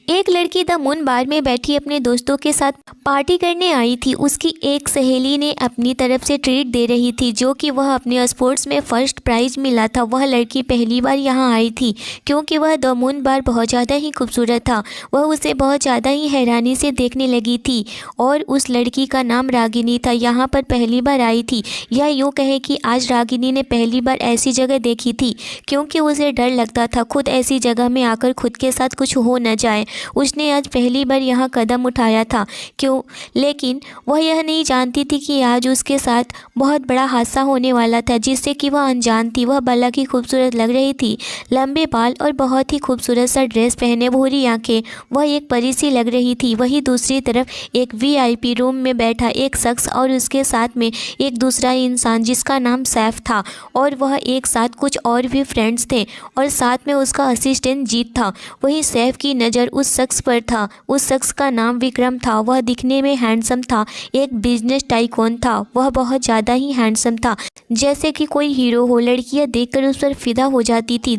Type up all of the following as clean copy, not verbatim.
एक लड़की the moon बार में बैठी अपने दोस्तों के साथ पार्टी करने आई थी। उसकी एक सहेली ने अपनी तरफ से ट्रीट दे रही थी जो कि वह अपने स्पोर्ट्स में फर्स्ट प्राइज़ मिला था। वह लड़की पहली बार यहाँ आई थी क्योंकि वह द मून बार बहुत ज़्यादा ही खूबसूरत था। वह उसे बहुत ज़्यादा ही हैरानी से देखने लगी थी और उस लड़की का नाम रागिनी था। यहाँ पर पहली बार आई थी, या यूँ कहे कि आज रागिनी ने पहली बार ऐसी जगह देखी थी क्योंकि उसे डर लगता था खुद ऐसी जगह में आकर खुद के साथ कुछ हो न जाए। उसने आज पहली बार यहाँ कदम उठाया था लेकिन वह यह नहीं जानती थी कि आज उसके साथ बहुत बड़ा हादसा होने वाला था जिससे कि वह अनजान थी। वह बालक ही खूबसूरत लग रही थी, लंबे बाल और बहुत ही खूबसूरत सा ड्रेस पहने, भूरी आंखें, वह एक परी सी लग रही थी। वहीं दूसरी तरफ एक वीआईपी रूम में बैठा एक शख्स और उसके साथ में एक दूसरा इंसान जिसका नाम सैफ था और वह एक साथ कुछ और भी फ्रेंड्स थे और साथ में उसका असिस्टेंट जीत था। वहीं सैफ की नज़र उस शख्स पर था। उस शख्स का नाम विक्रम था। वह दिखने में हैंडसम था, एक बिजनेस टाइकून था। वह बहुत ज़्यादा ही हैंडसम था, जैसे कि कोई हीरो हो। लड़कियां देखकर उस पर फिदा हो जाती थी,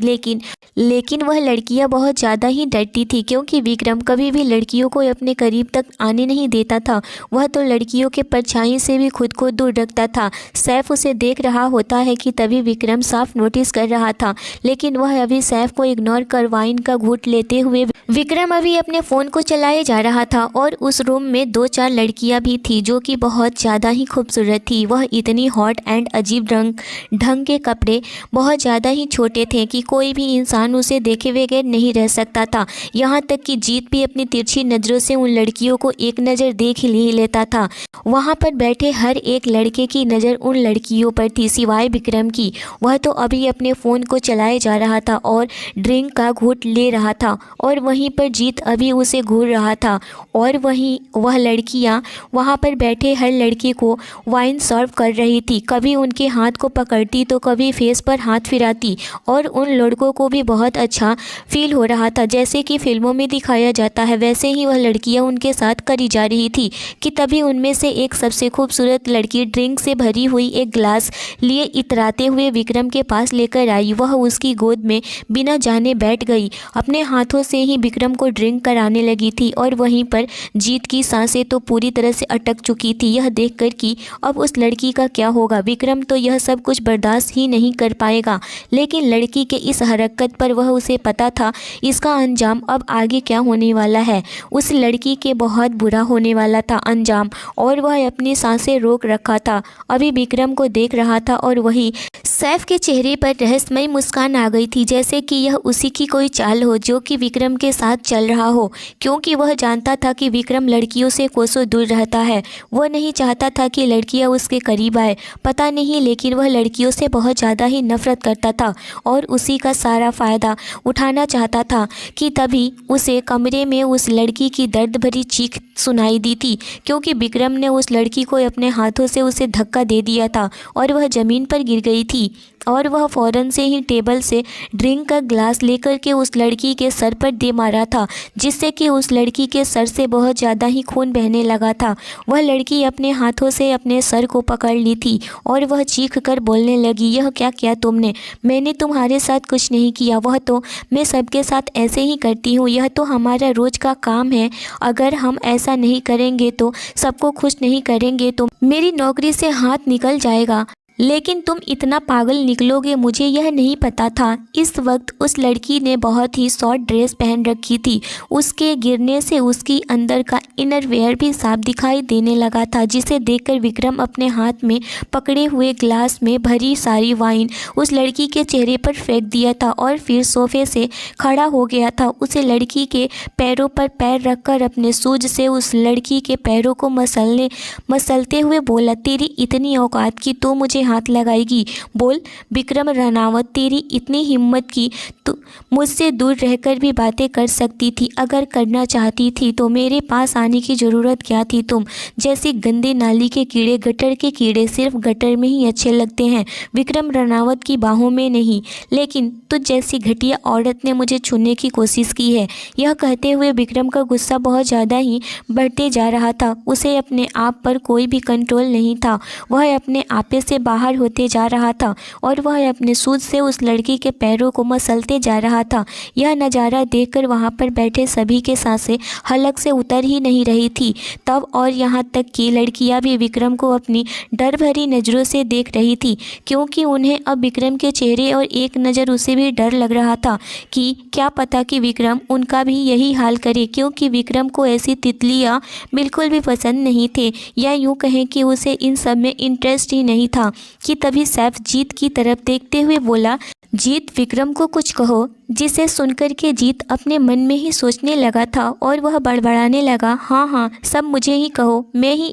लेकिन वह लड़कियां बहुत ज़्यादा ही डरती थी क्योंकि विक्रम कभी भी लड़कियों को अपने करीब तक आने नहीं देता था। वह तो लड़कियों के परछाई से भी खुद को दूर रखता था। सैफ उसे देख रहा होता है कि तभी विक्रम साफ नोटिस कर रहा था, लेकिन वह अभी सैफ को इग्नोर कर वाइन का घूंट लेते हुए विक्रम अभी अपने फ़ोन को चलाए जा रहा था। और उस रूम में 2-4 लड़कियां भी थी जो कि बहुत ज़्यादा ही खूबसूरत थी। वह इतनी हॉट एंड अजीब ढंग के कपड़े, बहुत ज़्यादा ही छोटे थे कि कोई भी इंसान उसे देखे बगैर नहीं रह सकता था। यहाँ तक कि जीत भी अपनी तिरछी नज़रों से उन लड़कियों को एक नज़र देख ही लेता था। वहाँ पर बैठे हर एक लड़के की नज़र उन लड़कियों पर थी सिवाय विक्रम की। वह तो अभी अपने फ़ोन को चलाए जा रहा था और ड्रिंक का घूंट ले रहा था और वहीं पर जीत अभी उसे घूर रहा था और वहीं वह लड़कियां वहां पर बैठे हर लड़के को वाइन सर्व कर रही थी। कभी उनके हाथ को पकड़ती तो कभी फेस पर हाथ फिराती और उन लड़कों को भी बहुत अच्छा फील हो रहा था। जैसे कि फिल्मों में दिखाया जाता है वैसे ही वह लड़कियां उनके साथ करी जा रही थी कि तभी उनमें से एक सबसे खूबसूरत लड़की ड्रिंक से भरी हुई एक ग्लास लिए इतराते हुए विक्रम के पास लेकर आई। वह उसकी गोद में बिना जाने बैठ गई, अपने हाथों से ही विक्रम को ड्रिंक कराने लगी थी और वहीं पर जीत की सांसें तो पूरी तरह से अटक चुकी थी यह देखकर कि अब उस लड़की का क्या होगा। विक्रम तो यह सब कुछ बर्दाश्त ही नहीं कर पाएगा, लेकिन लड़की के इस हरकत पर वह उसे पता था इसका अंजाम अब आगे क्या होने वाला है। उस लड़की के बहुत बुरा होने वाला था अंजाम और वह अपनी सांसें रोक रखा था। अभी विक्रम को देख रहा था और वही सैफ के चेहरे पर रहस्यमयी मुस्कान आ गई थी, जैसे कि यह उसी की कोई चाल हो जो कि विक्रम के साथ चल रहा हो, क्योंकि वह जानता था कि विक्रम लड़कियों से कोसों दूर रहता है। वह नहीं चाहता था कि लड़कियां उसके करीब आए, पता नहीं, लेकिन वह लड़कियों से बहुत ज़्यादा ही नफरत करता था और उसी का सारा फ़ायदा उठाना चाहता था कि तभी उसे कमरे में उस लड़की की दर्द भरी चीख सुनाई दी थी क्योंकि विक्रम ने उस लड़की को अपने हाथों से उसे धक्का दे दिया था और वह ज़मीन पर गिर गई थी और वह फ़ौरन से ही टेबल से ड्रिंक का ग्लास लेकर के उस लड़की के सर पर दे मारा था, जिससे कि उस लड़की के सर से बहुत ज़्यादा ही खून बहने लगा था। वह लड़की अपने हाथों से अपने सर को पकड़ ली थी और वह चीख कर बोलने लगी, यह क्या किया तुमने? मैंने तुम्हारे साथ कुछ नहीं किया, वह तो मैं सबके साथ ऐसे ही करती हूँ, यह तो हमारा रोज़ का काम है। अगर हम ऐसा नहीं करेंगे तो सबको खुश नहीं करेंगे तो मेरी नौकरी से हाथ निकल जाएगा। लेकिन तुम इतना पागल निकलोगे मुझे यह नहीं पता था। इस वक्त उस लड़की ने बहुत ही शॉर्ट ड्रेस पहन रखी थी। उसके गिरने से उसकी अंदर का इनर वेयर भी साफ दिखाई देने लगा था, जिसे देखकर विक्रम अपने हाथ में पकड़े हुए ग्लास में भरी सारी वाइन उस लड़की के चेहरे पर फेंक दिया था और फिर सोफे से खड़ा हो गया था। उसे लड़की के पैरों पर पैर रखकर अपने सूज से उस लड़की के पैरों को मसलते हुए बोला, तेरी इतनी औकात की तो मुझे हाथ लगाएगी? बोल विक्रम रनावत, तेरी इतनी हिम्मत की तो मुझसे दूर रहकर भी बातें कर सकती थी। अगर करना चाहती थी तो मेरे पास आने की ज़रूरत क्या थी? तुम जैसे गंदे नाली के कीड़े, गटर के कीड़े सिर्फ गटर में ही अच्छे लगते हैं, विक्रम रनावत की बाहों में नहीं। लेकिन तुझ जैसी घटिया औरत ने मुझे छूने की कोशिश की है। यह कहते हुए विक्रम का गुस्सा बहुत ज़्यादा ही बढ़ते जा रहा था। उसे अपने आप पर कोई भी कंट्रोल नहीं था। वह अपने आपे से बाहर होते जा रहा था और वह अपने सूद से उस लड़की के पैरों को मसलते जा रहा था। यह नज़ारा देखकर वहाँ पर बैठे सभी के सांसें हलक से उतर ही नहीं रही थी। तब और यहाँ तक कि लड़कियाँ भी विक्रम को अपनी डर भरी नज़रों से देख रही थी, क्योंकि उन्हें अब विक्रम के चेहरे और एक नज़र उसे भी डर लग रहा था कि क्या पता कि विक्रम उनका भी यही हाल करे, क्योंकि विक्रम को ऐसी तितलियाँ बिल्कुल भी पसंद नहीं थे, या यूँ कहें कि उसे इन सब में इंटरेस्ट ही नहीं था। कि तभी सैफ जीत की तरफ देखते हुए बोला, जीत विक्रम को कुछ कहो। जिसे सुनकर के जीत अपने मन में ही सोचने लगा था और वह बड़बड़ाने लगा, हाँ हाँ सब मुझे ही कहो, मैं ही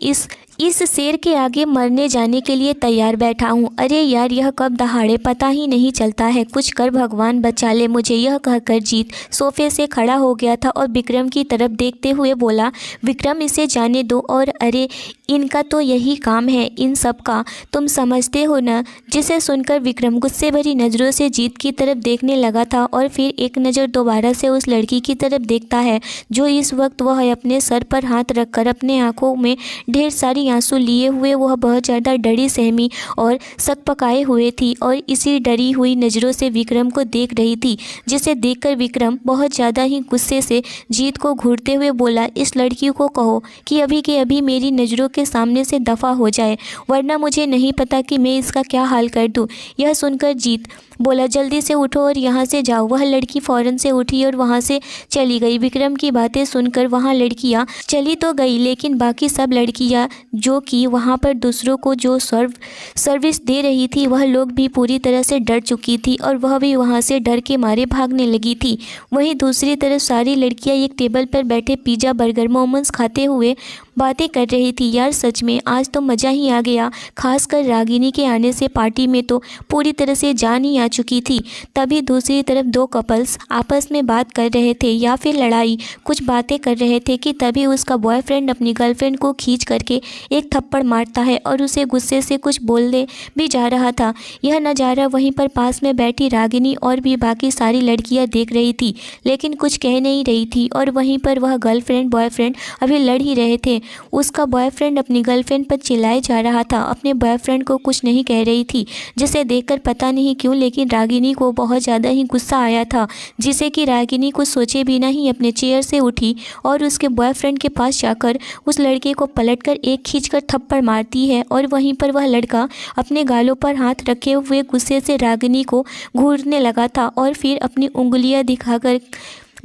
इस शेर के आगे मरने जाने के लिए तैयार बैठा हूँ। अरे यार यह कब दहाड़े पता ही नहीं चलता है, कुछ कर भगवान बचा ले मुझे। यह कहकर जीत सोफे से खड़ा हो गया था और विक्रम की तरफ देखते हुए बोला, विक्रम इसे जाने दो। और अरे इनका तो यही काम है इन सब का, तुम समझते हो ना। जिसे सुनकर विक्रम गुस्से भरी नज़रों से जीत की तरफ देखने लगा था और फिर एक नज़र दोबारा से उस लड़की की तरफ देखता है जो इस वक्त वह अपने सर पर हाथ रखकर अपने आँखों में ढेर सारी आंसू लिए हुए वह बहुत ज़्यादा डरी सहमी और सकपकाए हुए थी और इसी डरी हुई नज़रों से विक्रम को देख रही थी। जिसे देखकर विक्रम बहुत ज़्यादा ही गुस्से से जीत को घूरते हुए बोला, इस लड़की को कहो कि अभी के अभी मेरी नज़रों के सामने से दफ़ा हो जाए, वरना मुझे नहीं पता कि मैं इसका क्या हाल कर दूँ। यह सुनकर जीत बोला, जल्दी से उठो और यहाँ से जाओ। वह लड़की फ़ौरन से उठी और वहाँ से चली गई। विक्रम की बातें सुनकर वहाँ लड़कियाँ चली तो गई, लेकिन बाकी सब लड़कियाँ जो कि वहाँ पर दूसरों को जो सर्विस दे रही थी वह लोग भी पूरी तरह से डर चुकी थी और वह भी वहाँ से डर के मारे भागने लगी थी। वहीं दूसरी तरफ सारी लड़कियाँ एक टेबल पर बैठे पिज़्ज़ा बर्गर मोमोज खाते हुए बातें कर रही थी। यार सच में आज तो मज़ा ही आ गया, खासकर रागिनी के आने से पार्टी में तो पूरी तरह से जान ही आ चुकी थी। तभी दूसरी तरफ दो कपल्स आपस में बात कर रहे थे या फिर लड़ाई कुछ बातें कर रहे थे कि तभी उसका बॉयफ्रेंड अपनी गर्लफ्रेंड को खींच करके एक थप्पड़ मारता है और उसे गुस्से से कुछ बोलने भी जा रहा था। यह नज़ारा वहीं पर पास में बैठी रागिनी और भी बाकी सारी लड़कियाँ देख रही थी, लेकिन कुछ कह नहीं रही थी। और वहीं पर वह गर्लफ्रेंड बॉयफ्रेंड अभी लड़ ही रहे थे। उसका बॉयफ्रेंड अपनी गर्लफ्रेंड पर चिल्लाए जा रहा था, अपने बॉयफ्रेंड को कुछ नहीं कह रही थी, जिसे देखकर पता नहीं क्यों लेकिन रागिनी को बहुत ज़्यादा ही गुस्सा आया था, जिसे कि रागिनी कुछ सोचे बिना ही अपने चेयर से उठी और उसके बॉयफ्रेंड के पास जाकर उस लड़के को पलटकर एक खींचकर थप्पड़ मारती है। और वहीं पर वह लड़का अपने गालों पर हाथ रखे हुए गुस्से से रागिनी को घूरने लगा था और फिर अपनी उंगलियां दिखाकर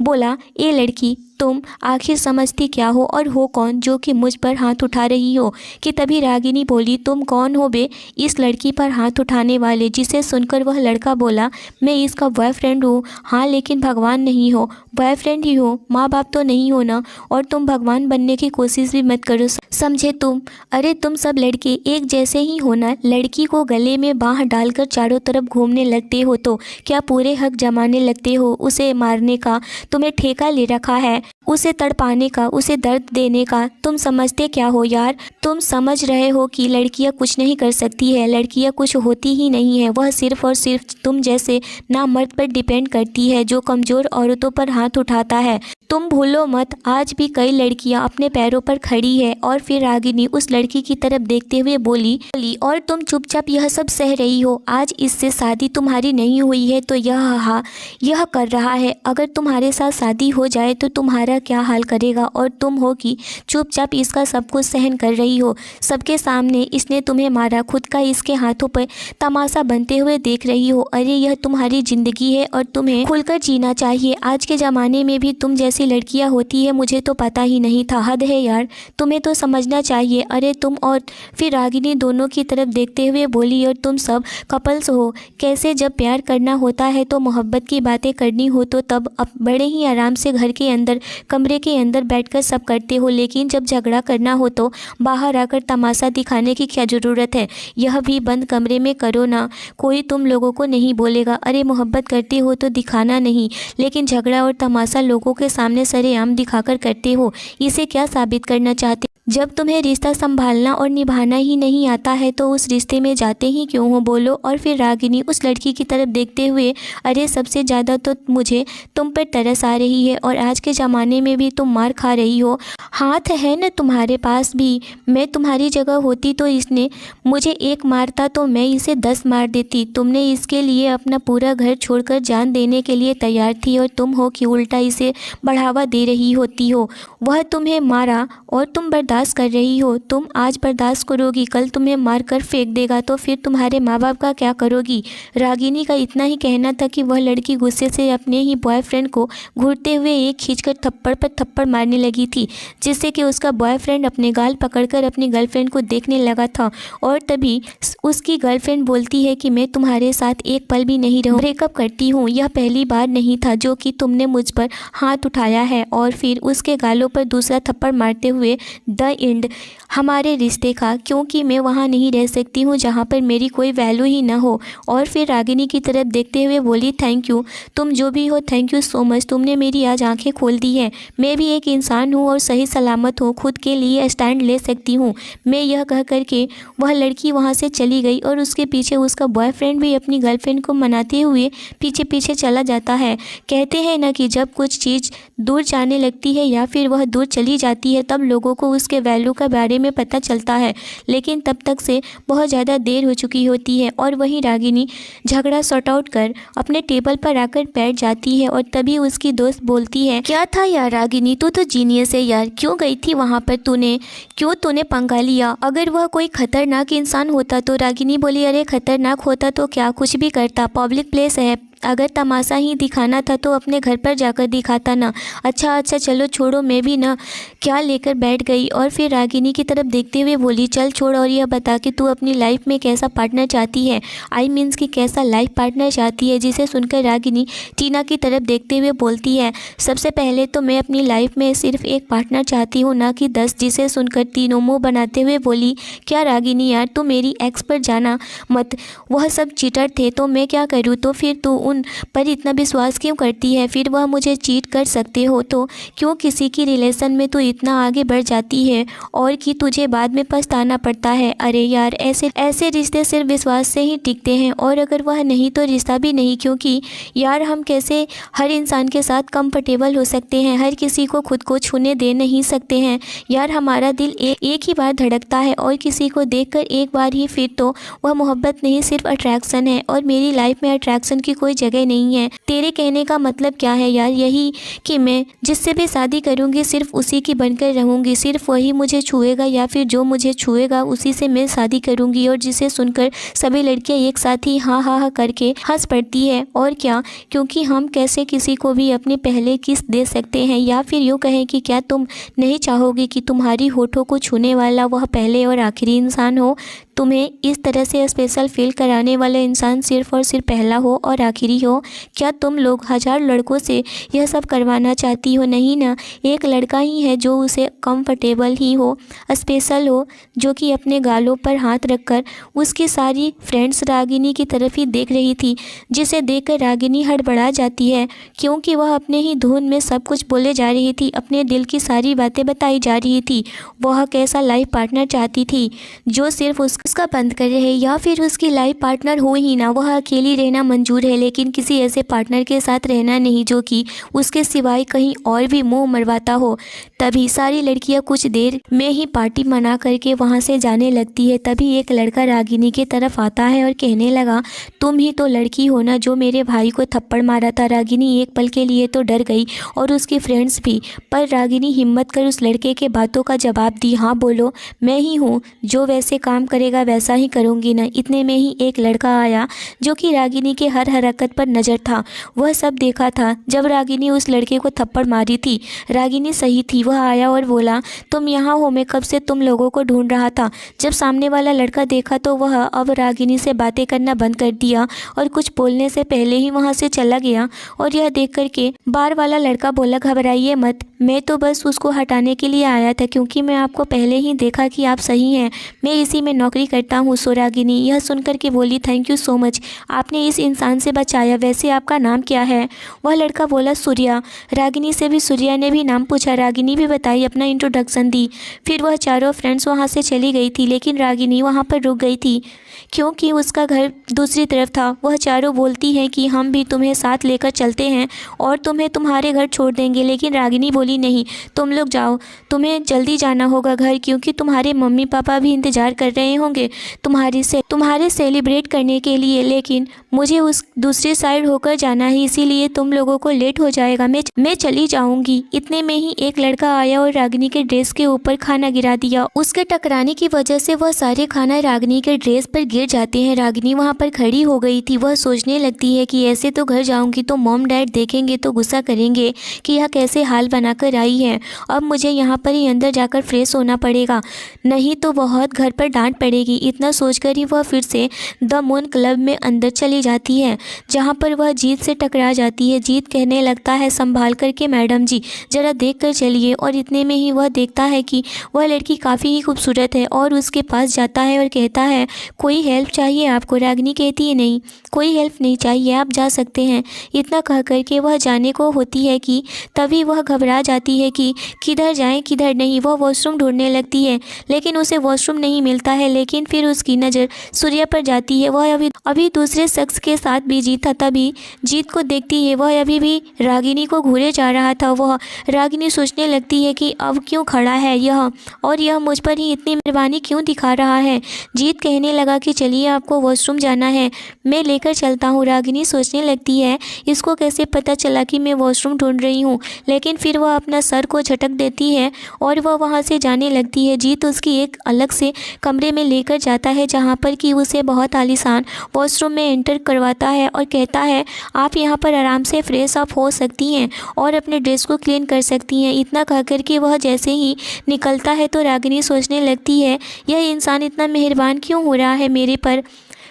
बोला, ए लड़की तुम आखिर समझती क्या हो और हो कौन जो कि मुझ पर हाथ उठा रही हो। कि तभी रागिनी बोली, तुम कौन हो बे इस लड़की पर हाथ उठाने वाले। जिसे सुनकर वह लड़का बोला, मैं इसका बॉयफ्रेंड हूँ। हाँ लेकिन भगवान नहीं हो, बॉयफ्रेंड ही हो, माँ बाप तो नहीं हो ना, और तुम भगवान बनने की कोशिश भी मत करो, समझे तुम। अरे तुम सब लड़के एक जैसे ही हो ना। लड़की को गले में बाँह डालकर चारों तरफ घूमने लगते हो तो क्या पूरे हक जमाने लगते हो। उसे मारने का तुम्हें ठेका ले रखा है, उसे तड़पाने का, उसे दर्द देने का। तुम समझते क्या हो यार। तुम समझ रहे हो कि लड़कियां कुछ नहीं कर सकती है, लड़कियां कुछ होती ही नहीं है। वह सिर्फ और सिर्फ तुम जैसे नामर्द पर डिपेंड करती है जो कमज़ोर औरतों पर हाथ उठाता है। तुम भूलो मत, आज भी कई लड़कियां अपने पैरों पर खड़ी है। और फिर रागिनी उस लड़की की तरफ देखते हुए बोली, और तुम चुपचाप यह सब सह रही हो। आज इससे शादी तुम्हारी नहीं हुई है तो यह कर रहा है। अगर तुम्हारे साथ शादी हो जाए तो तुम्हारा क्या हाल करेगा। और तुम हो कि चुपचाप इसका सब कुछ सहन कर रही हो। सबके सामने इसने तुम्हें मारा, खुद का इसके हाथों पर तमाशा बनते हुए देख रही हो। अरे यह तुम्हारी ज़िंदगी है और तुम्हें खुलकर जीना चाहिए। आज के ज़माने में भी तुम जैसी लड़कियां होती है, मुझे तो पता ही नहीं था। हद है यार, तुम्हें तो समझना चाहिए। अरे तुम, और फिर रागिनी दोनों की तरफ देखते हुए बोली, और तुम सब कपल्स हो। कैसे जब प्यार करना होता है तो मोहब्बत की बातें करनी हो तो तब बड़े ही आराम से घर के अंदर कमरे के अंदर बैठकर सब करते हो, लेकिन जब झगड़ा करना हो तो बाहर आकर तमाशा दिखाने की क्या ज़रूरत है। यह भी बंद कमरे में करो ना, कोई तुम लोगों को नहीं बोलेगा। अरे मोहब्बत करते हो तो दिखाना नहीं, लेकिन झगड़ा और तमाशा लोगों के सामने सरेआम दिखाकर करते हो। इसे क्या साबित करना चाहते जब तुम्हें रिश्ता संभालना और निभाना ही नहीं आता है तो उस रिश्ते में जाते ही क्यों हो, बोलो। और फिर रागिनी उस लड़की की तरफ देखते हुए, अरे सबसे ज़्यादा तो मुझे तुम पर तरस आ रही है और आज के ज़माने में भी तुम मार खा रही हो। हाथ है न तुम्हारे पास भी, मैं तुम्हारी जगह होती तो इसने मुझे एक मारता तो मैं इसे 10 मार देती। तुमने इसके लिए अपना पूरा घर छोड़कर जान देने के लिए तैयार थी और तुम हो कि उल्टा इसे बढ़ावा दे रही होती हो। वह तुम्हें मारा और तुम बर्दाश्त कर रही हो। तुम आज बर्दाश्त करोगी, कल तुम्हें मार कर फेंक देगा तो फिर तुम्हारे माँ बाप का क्या करोगी। रागिनी का इतना ही कहना था कि वह लड़की गुस्से से अपने ही बॉयफ्रेंड को घूरते हुए एक खींचकर थप्पड़ पर थप्पड़ मारने लगी थी, जिससे कि उसका बॉयफ्रेंड अपने गाल पकड़कर अपनी गर्लफ्रेंड को देखने लगा था। और तभी उसकी गर्लफ्रेंड बोलती है कि मैं तुम्हारे साथ एक पल भी नहीं रहूं, ब्रेकअप करती हूँ। यह पहली बार नहीं था जो कि तुमने मुझ पर हाथ उठाया है। और फिर उसके गालों पर दूसरा थप्पड़ मारते हुए, द एंड हमारे रिश्ते का, क्योंकि मैं वहाँ नहीं रह सकती हूँ जहाँ पर मेरी कोई वैल्यू ही ना हो। और फिर रागिनी की तरफ देखते हुए बोली, थैंक यू, तुम जो भी हो थैंक यू सो मच, तुमने मेरी आज आंखें खोल दी हैं। मैं भी एक इंसान हूँ और सही सलामत हूँ, खुद के लिए स्टैंड ले सकती हूँ। मैं यह कह करके वह लड़की वहाँ से चली गई और उसके पीछे उसका बॉयफ्रेंड भी अपनी गर्लफ्रेंड को मनाते हुए पीछे पीछे चला जाता है। कहते हैं ना कि जब कुछ चीज़ दूर जाने लगती है या फिर वह दूर चली जाती है तब लोगों को उसके वैल्यू का बारे में पता चलता है, लेकिन तब तक से बहुत ज़्यादा देर हो चुकी होती है। और वहीं रागिनी झगड़ा सॉर्ट आउट कर अपने टेबल पर आकर बैठ जाती है और तभी उसकी दोस्त बोलती है, क्या था यार रागिनी, तू तो जीनियस है यार, क्यों गई थी वहाँ पर, क्यों तूने पंगा लिया। अगर वह कोई खतरनाक इंसान होता तो रागिनी बोली, अरे खतरनाक होता तो क्या, कुछ भी करता, पब्लिक प्लेस है, अगर तमाशा ही दिखाना था तो अपने घर पर जाकर दिखाता ना। अच्छा चलो छोड़ो, मैं भी ना क्या लेकर बैठ गई। और फिर रागिनी की तरफ देखते हुए बोली, चल छोड़ और यह बता कि तू अपनी लाइफ में कैसा पार्टनर चाहती है, आई मीन्स कि कैसा लाइफ पार्टनर चाहती है। जिसे सुनकर रागिनी टीना की तरफ देखते हुए बोलती है, सबसे पहले तो मैं अपनी लाइफ में सिर्फ एक पार्टनर चाहती हूँ, ना कि 10। जिसे सुनकर तीनों मुँह बनाते हुए बोली, क्या रागिनी यार, तू मेरी एक्स पर जाना मत, वह सब चीटर थे तो मैं क्या करूँ, तो फिर तू उन पर इतना विश्वास क्यों करती है, फिर वह मुझे चीट कर सकते हो तो क्यों किसी की रिलेशन में तू इतना आगे बढ़ जाती है और कि तुझे बाद में पछताना पड़ता है। अरे यार, ऐसे रिश्ते सिर्फ विश्वास से ही टिकते हैं और अगर वह नहीं तो रिश्ता भी नहीं, क्योंकि यार हम कैसे हर इंसान के साथ कंफर्टेबल हो सकते हैं, हर किसी को खुद को छूने दे नहीं सकते हैं यार। हमारा दिल एक ही बार धड़कता है और किसी को देखकर एक बार ही, फिर तो वह मोहब्बत नहीं सिर्फ अट्रैक्शन है और मेरी लाइफ में अट्रैक्शन की कोई जगह नहीं है। तेरे कहने का मतलब क्या है यार, यही कि मैं जिससे भी शादी करूंगी सिर्फ उसी की बनकर रहूंगी, सिर्फ वही मुझे छुएगा या फिर जो मुझे छुएगा उसी से मैं शादी करूंगी। और जिसे सुनकर सभी लड़कियां एक साथ ही हाँ हाँ हाँ करके हंस पड़ती है। और क्या, क्योंकि हम कैसे किसी को भी अपनी पहले किस दे सकते हैं, या फिर यूँ कहें कि क्या तुम नहीं चाहोगे कि तुम्हारी होठों को छूने वाला वह पहले और आखिरी इंसान हो, तुम्हें इस तरह से स्पेशल फील कराने वाला इंसान सिर्फ और सिर्फ पहला हो और आखिरी हो। क्या तुम लोग 1000 लड़कों से यह सब करवाना चाहती हो, नहीं ना, एक लड़का ही है जो उसे कंफर्टेबल ही हो, स्पेशल हो, जो कि अपने गालों पर हाथ रखकर उसकी सारी फ्रेंड्स रागिनी की तरफ ही देख रही थी, जिसे देखकर रागिनी हड़बड़ा जाती है, क्योंकि वह अपने ही धुन में सब कुछ बोले जा रही थी, अपने दिल की सारी बातें बताई जा रही थी। वह कैसा लाइफ पार्टनर चाहती थी जो सिर्फ उसका बंद कर रहे, या फिर उसकी लाइफ पार्टनर हो ही ना, वह अकेली रहना मंजूर है लेकिन किसी ऐसे पार्टनर के साथ रहना नहीं जो कि उसके सिवाय कहीं और भी मुंह मरवाता हो। तभी सारी लड़कियां कुछ देर में ही पार्टी मना करके वहां से जाने लगती है। तभी एक लड़का रागिनी की तरफ आता है और कहने लगा, तुम ही तो लड़की हो ना जो मेरे भाई को थप्पड़ मारा था। रागिनी एक पल के लिए तो डर गई और उसकी फ्रेंड्स भी, पर रागिनी हिम्मत कर उस लड़के के बातों का जवाब दी, हाँ बोलो, मैं ही हूँ जो वैसे काम करेगा वैसा ही करूँगी ना। इतने में ही एक लड़का आया जो कि रागिनी के हर हरकत पर नज़र था। वह सब देखा था जब रागिनी उस लड़के को थप्पड़ मारी थी। रागिनी सही थी। वह आया और बोला, तुम यहाँ हो, मैं कब से तुम लोगों को ढूंढ रहा था। जब सामने वाला लड़का देखा तो वह अब रागिनी से बातें करना बंद कर दिया और कुछ बोलने से पहले ही वहाँ से चला गया। और यह देख करके बार वाला लड़का बोला, घबराइए मत, मैं तो बस उसको हटाने के लिए आया था, क्योंकि मैं आपको पहले ही देखा कि आप सही हैं, मैं इसी में नौकरी करता हूँ। सो रागिनी यह सुनकर के बोली, थैंक यू सो मच, आपने इस इंसान से बचाया। वैसे आपका नाम क्या है? वह लड़का बोला, सूर्या। रागिनी से भी सूर्या ने भी नाम पूछा। रागिनी भी बताई, अपना इंट्रोडक्शन दी। फिर वह चारों फ्रेंड्स वहाँ से चली गई थी, लेकिन रागिनी वहाँ पर रुक गई थी क्योंकि उसका घर दूसरी तरफ था। वह चारों बोलती हैं कि हम भी तुम्हें साथ लेकर चलते हैं और तुम्हें तुम्हारे घर छोड़ देंगे, लेकिन रागिनी बोली, नहीं, तुम लोग जाओ, तुम्हें जल्दी जाना होगा घर, क्योंकि तुम्हारे मम्मी पापा भी इंतज़ार कर रहे होंगे तुम्हारे सेलिब्रेट करने के लिए, लेकिन मुझे उस दूसरी साइड होकर जाना है, इसीलिए तुम लोगों को लेट हो जाएगा, मैं चली जाऊंगी। इतने में ही एक लड़का आया और रागिनी के ड्रेस के ऊपर खाना गिरा दिया। उसके टकराने की वजह से वह सारे खाना रागिनी के ड्रेस पर गिर जाते हैं। रागिनी वहाँ पर खड़ी हो गई थी। वह सोचने लगती है कि ऐसे तो घर जाऊंगी तो मॉम डैड देखेंगे तो गुस्सा करेंगे कि यह कैसे हाल बनाकर आई है। अब मुझे यहाँ पर ही अंदर जाकर फ्रेश होना पड़ेगा, नहीं तो बहुत घर पर डांट पड़ेगी। इतना सोचकर ही वह फिर से द मून क्लब में अंदर चली जाती है, जहाँ पर वह जीत से टकरा जाती है। जीत कहने लगता है, संभाल करके मैडम जी, ज़रा देख कर चलिए। और इतने में ही वह देखता है कि वह लड़की काफ़ी ही खूबसूरत है और उसके पास जाता है और कहता है, कोई हेल्प चाहिए आपको? रागिनी कहती है, नहीं, कोई हेल्प नहीं चाहिए, आप जा सकते हैं। इतना कह करके वह जाने को होती है कि तभी वह घबरा जाती है कि किधर जाएं किधर नहीं। वह वॉशरूम ढूंढने लगती है, लेकिन उसे वॉशरूम नहीं मिलता है। लेकिन फिर उसकी नज़र सूर्या पर जाती है। वह अभी दूसरे शख्स के साथ बिजी था। तभी जीत को देखती है, वह अभी भी रागिनी को घूरे जा रहा था। वह रागिनी सोचने लगती है कि अब क्यों खड़ा है यह, और यह मुझ पर ही इतनी मेहरबानी क्यों दिखा रहा है। जीत कहने लगा कि चलिए, आपको वॉशरूम जाना है, मैं लेकर चलता हूँ। रागिनी सोचने लगती है, इसको कैसे पता चला कि मैं वॉशरूम ढूंढ रही हूँ। लेकिन फिर वह अपना सर को झटक देती है और वह वहाँ से जाने लगती है। जीत उसकी एक अलग से कमरे में लेकर जाता है, जहाँ पर कि उसे बहुत आलीशान वॉशरूम में एंटर करवाता है और कहता है, आप यहाँ पर आराम से फ्रेश अप हो सकती हैं और अपने ड्रेस को क्लीन कर सकती हैं। इतना कह कर के वह जैसे ही निकलता है तो रागिनी सोचने लगती है, यह इंसान इतना मेहरबान क्यों हो रहा है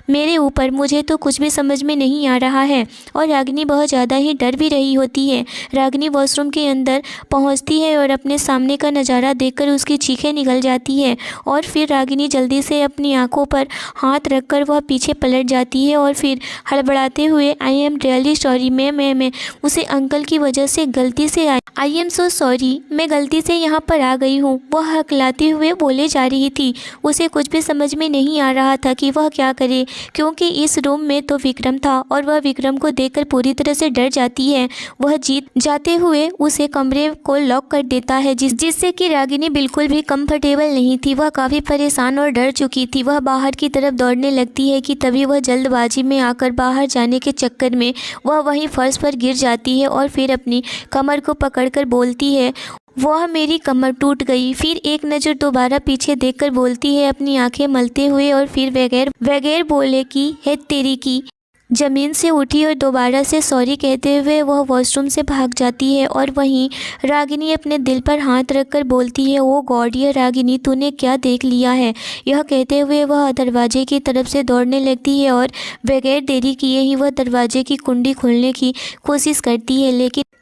मेरे ऊपर, मुझे तो कुछ भी समझ में नहीं आ रहा है। और रागिनी बहुत ज़्यादा ही डर भी रही होती है। रागिनी वॉशरूम के अंदर पहुंचती है और अपने सामने का नज़ारा देखकर उसकी चीखें निकल जाती है। और फिर रागिनी जल्दी से अपनी आंखों पर हाथ रखकर वह पीछे पलट जाती है और फिर हड़बड़ाते हुए, आई एम रियली सॉरी मैं उसे अंकल की वजह से गलती से आई एम सो सॉरी, मैं गलती से यहाँ पर आ गई हूँ। वह हकलाते हुए बोले जा रही थी। उसे कुछ भी समझ में नहीं आ रहा था कि वह क्या करे, क्योंकि इस रूम में तो विक्रम था और वह विक्रम को देखकर पूरी तरह से डर जाती है। वह जीत जाते हुए उसे कमरे को लॉक कर देता है, जिससे कि रागिनी बिल्कुल भी कंफर्टेबल नहीं थी। वह काफ़ी परेशान और डर चुकी थी। वह बाहर की तरफ दौड़ने लगती है कि तभी वह जल्दबाजी में आकर बाहर जाने के चक्कर में वह वहीं फर्श पर गिर जाती है और फिर अपनी कमर को पकड़कर बोलती है, वह मेरी कमर टूट गई। फिर एक नज़र दोबारा पीछे देखकर बोलती है, अपनी आंखें मलते हुए, और फिर बगैर बोले कि है तेरी की ज़मीन से उठी और दोबारा से सॉरी कहते हुए वह वॉशरूम से भाग जाती है। और वहीं रागिनी अपने दिल पर हाथ रखकर बोलती है, ओ गॉड, यह रागिनी तूने क्या देख लिया है। यह कहते हुए वह दरवाजे की तरफ से दौड़ने लगती है और बगैर देरी किए ही वह दरवाजे की कुंडी खोलने की कोशिश करती है,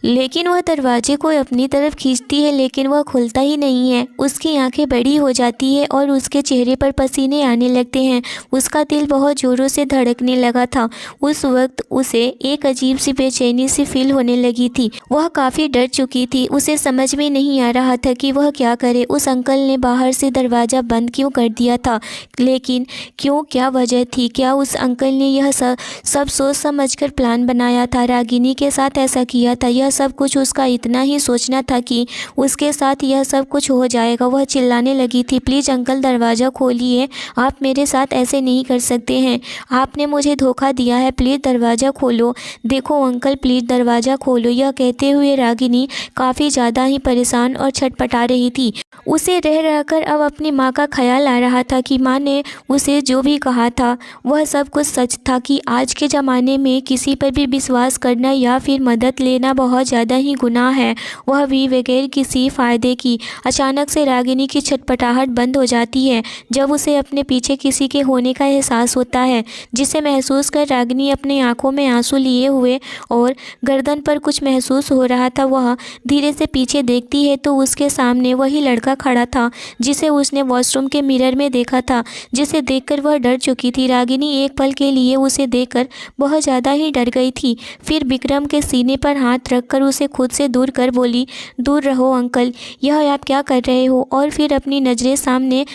लेकिन वह दरवाजे को अपनी तरफ खींचती है, लेकिन वह खुलता ही नहीं है। उसकी आंखें बड़ी हो जाती है और उसके चेहरे पर पसीने आने लगते हैं। उसका दिल बहुत ज़ोरों से धड़कने लगा था। उस वक्त उसे एक अजीब सी बेचैनी सी फील होने लगी थी। वह काफ़ी डर चुकी थी। उसे समझ में नहीं आ रहा था कि वह क्या करे। उस अंकल ने बाहर से दरवाज़ा बंद क्यों कर दिया था, लेकिन क्यों, क्या वजह थी? क्या उस अंकल ने यह सब सोच समझकर प्लान बनाया था, रागिनी के साथ ऐसा किया था? यह सब कुछ उसका इतना ही सोचना था कि उसके साथ यह सब कुछ हो जाएगा। वह चिल्लाने लगी थी, प्लीज़ अंकल दरवाज़ा खोलिए, आप मेरे साथ ऐसे नहीं कर सकते हैं, आपने मुझे धोखा दिया है, प्लीज़ दरवाज़ा खोलो, देखो अंकल प्लीज़ दरवाज़ा खोलो। यह कहते हुए रागिनी काफ़ी ज़्यादा ही परेशान और छटपटा रही थी। उसे रह रहकर अब अपनी माँ का ख्याल आ रहा था कि माँ ने उसे जो भी कहा था वह सब कुछ सच था, कि आज के ज़माने में किसी पर भी विश्वास करना या फिर मदद लेना बहुत ज़्यादा ही गुनाह है, वह भी बगैर किसी फ़ायदे की। अचानक से रागिनी की छटपटाहट बंद हो जाती है जब उसे अपने पीछे किसी के होने का एहसास होता है, जिसे महसूस कर रागिनी रागिनी अपनी आंखों में आंसू लिए हुए और गर्दन पर कुछ महसूस हो रहा था। वह धीरे से पीछे देखती है तो उसके सामने वही लड़का खड़ा था जिसे उसने वॉशरूम के मिरर में देखा था, जिसे देखकर वह डर चुकी थी। रागिनी एक पल के लिए उसे देखकर बहुत ज़्यादा ही डर गई थी। फिर विक्रम के सीने पर हाथ रखकर उसे खुद से दूर कर बोली, दूर रहो अंकल, यह आप क्या कर रहे हो। और फिर अपनी नज़रें सामने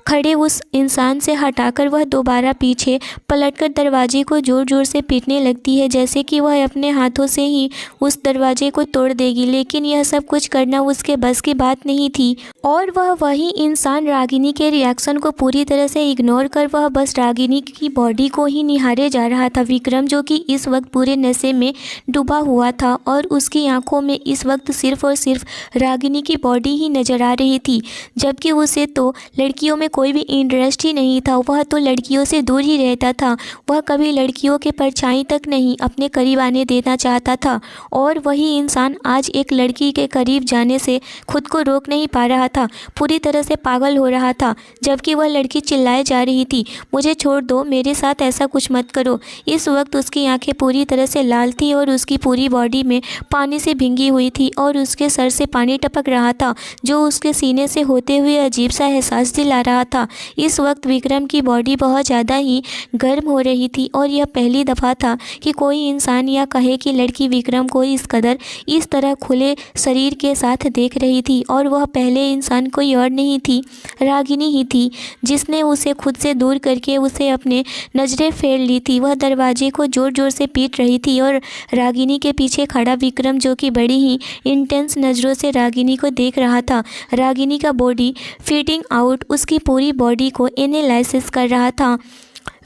खड़े उस इंसान से हटाकर वह दोबारा पीछे पलटकर दरवाजे को ज़ोर ज़ोर से पीटने लगती है, जैसे कि वह अपने हाथों से ही उस दरवाजे को तोड़ देगी। लेकिन यह सब कुछ करना उसके बस की बात नहीं थी और वह वही इंसान रागिनी के रिएक्शन को पूरी तरह से इग्नोर कर वह बस रागिनी की बॉडी को ही निहारे जा रहा था। विक्रम जो कि इस वक्त पूरे नशे में डूबा हुआ था और उसकी आंखों में इस वक्त सिर्फ और सिर्फ रागिनी की बॉडी ही नज़र आ रही थी, जबकि उसे तो लड़कियों में कोई भी इंटरेस्ट ही नहीं था। वह तो लड़कियों से दूर ही रहता था। वह कभी लड़कियों के परछाई तक नहीं अपने करीब आने देना चाहता था और वही इंसान आज एक लड़की के करीब जाने से खुद को रोक नहीं पा रहा था, पूरी तरह से पागल हो रहा था। जबकि वह लड़की चिल्लाए जा रही थी, मुझे छोड़ दो, मेरे साथ ऐसा कुछ मत करो। इस वक्त उसकी आंखें पूरी तरह से लाल थी और उसकी पूरी बॉडी में पानी से भींगी हुई थी और उसके सर से पानी टपक रहा था, जो उसके सीने से होते हुए अजीब सा एहसास दिला रहा था। इस वक्त विक्रम की बॉडी बहुत ज़्यादा ही गर्म हो रही थी और यह पहली दफ़ा था कि कोई इंसान या कहे कि लड़की विक्रम को इस कदर इस तरह खुले शरीर के साथ देख रही थी। और वह पहले इंसान कोई और नहीं थी, रागिनी ही थी, जिसने उसे खुद से दूर करके उसे अपने नज़रें फेर ली थी। वह दरवाजे को ज़ोर ज़ोर से पीट रही थी और रागिनी के पीछे खड़ा विक्रम जो कि बड़ी ही इंटेंस नज़रों से रागिनी को देख रहा था। रागिनी का बॉडी फिटिंग आउट उसकी पूरी बॉडी को एनालिसिस कर रहा था,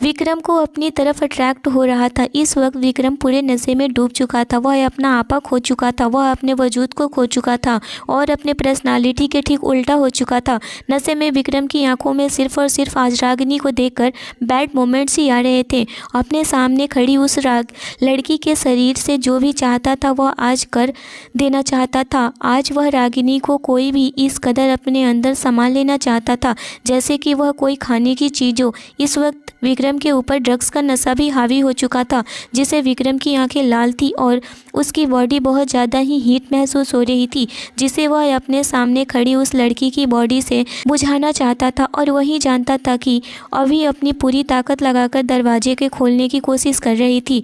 विक्रम को अपनी तरफ अट्रैक्ट हो रहा था। इस वक्त विक्रम पूरे नशे में डूब चुका था। वह अपना आपा खो चुका था, वह अपने वजूद को खो चुका था और अपने पर्सनालिटी के ठीक उल्टा हो चुका था। नशे में विक्रम की आंखों में सिर्फ और सिर्फ आज रागिनी को देखकर बैड मोमेंट्स ही आ रहे थे। अपने सामने खड़ी उस लड़की के शरीर से जो भी चाहता था वह आज कर देना चाहता था। आज वह रागिनी को कोई भी इस कदर अपने अंदर संभाल लेना चाहता था जैसे कि वह कोई खाने की चीज़ हो। इस वक्त विक्रम के ऊपर ड्रग्स का नशा भी हावी हो चुका था, जिससे विक्रम की आंखें लाल थी और उसकी बॉडी बहुत ज़्यादा ही हीट महसूस हो रही थी, जिसे वह अपने सामने खड़ी उस लड़की की बॉडी से बुझाना चाहता था। और वही जानता था कि अभी अपनी पूरी ताकत लगाकर दरवाजे के खोलने की कोशिश कर रही थी,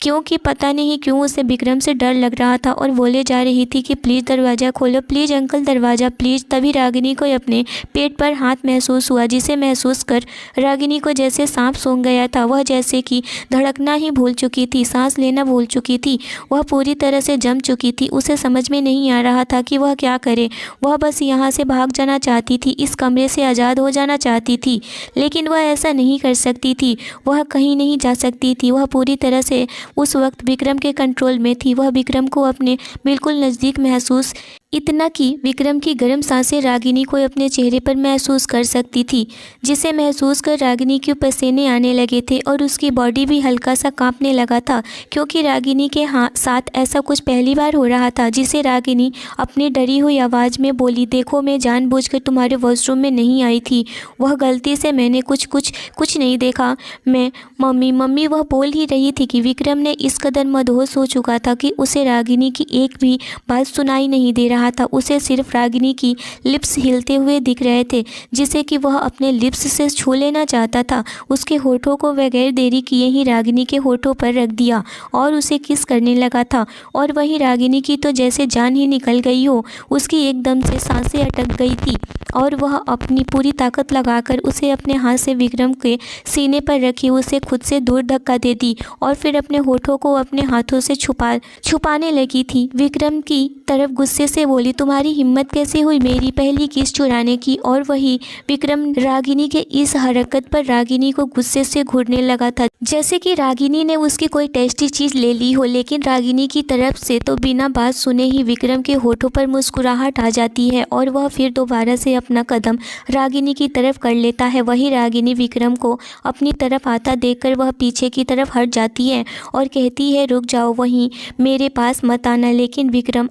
क्योंकि पता नहीं क्यों उसे विक्रम से डर लग रहा था और बोले जा रही थी कि प्लीज़ दरवाज़ा खोलो, प्लीज़ अंकल दरवाज़ा प्लीज़। तभी रागिनी को अपने पेट पर हाथ महसूस हुआ, जिसे महसूस कर रागिनी को जैसे सांप सूंघ गया था। वह जैसे कि धड़कना ही भूल चुकी थी, सांस लेना भूल चुकी थी, वह पूरी तरह से जम चुकी थी। उसे समझ में नहीं आ रहा था कि वह क्या करे। वह बस यहाँ से भाग जाना चाहती थी, इस कमरे से आज़ाद हो जाना चाहती थी, लेकिन वह ऐसा नहीं कर सकती थी। वह कहीं नहीं जा सकती थी। वह पूरी तरह से उस वक्त विक्रम के कंट्रोल में थी। वह विक्रम को अपने बिल्कुल नज़दीक महसूस, इतना कि विक्रम की गर्म सांसें रागिनी को अपने चेहरे पर महसूस कर सकती थी, जिसे महसूस कर रागिनी के पसीने आने लगे थे और उसकी बॉडी भी हल्का सा कांपने लगा था, क्योंकि रागिनी के साथ ऐसा कुछ पहली बार हो रहा था। जिसे रागिनी अपनी डरी हुई आवाज़ में बोली, देखो मैं जानबूझकर तुम्हारे वॉशरूम में नहीं आई थी, वह गलती से मैंने कुछ नहीं देखा। मैं मम्मी वह बोल ही रही थी कि विक्रम ने इस कदर मदहोश हो चुका था कि उसे रागिनी की एक भी बात सुनाई नहीं दे रहा था। उसे सिर्फ रागिनी की लिप्स हिलते हुए दिख रहे थे, जिसे कि वह अपने लिप्स से छू लेना चाहता था। उसके होठों को बगैर देरी किए ही रागिनी के होठों पर रख दिया और उसे किस करने लगा था। और वही रागिनी की तो जैसे जान ही निकल गई हो, उसकी एकदम से सांसें अटक गई थी और वह अपनी पूरी ताकत लगाकर उसे अपने हाथ से विक्रम के सीने पर रखी उसे खुद से दूर धक्का दे दी और फिर अपने होठों को अपने हाथों से छुपाने लगी थी। विक्रम की तरफ गुस्से से बोली, तुम्हारी हिम्मत कैसे हुई मेरी पहली किस चुराने की। और वही विक्रम रागिनी के इस हरकत पर रागिनी को गुस्से से घूरने लगा था, जैसे कि रागिनी ने उसकी कोई टेस्टी चीज़ ले ली हो। लेकिन रागिनी की तरफ से तो बिना बात सुने ही विक्रम के होठों पर मुस्कुराहट आ जाती है और वह फिर दोबारा से अपना कदम रागिनी की तरफ कर लेता है। वही रागिनी विक्रम को अपनी तरफ आता देखकर वह पीछे की तरफ हट जाती है और कहती है, रुक जाओ, वहीं मेरे पास मत आना। लेकिन विक्रम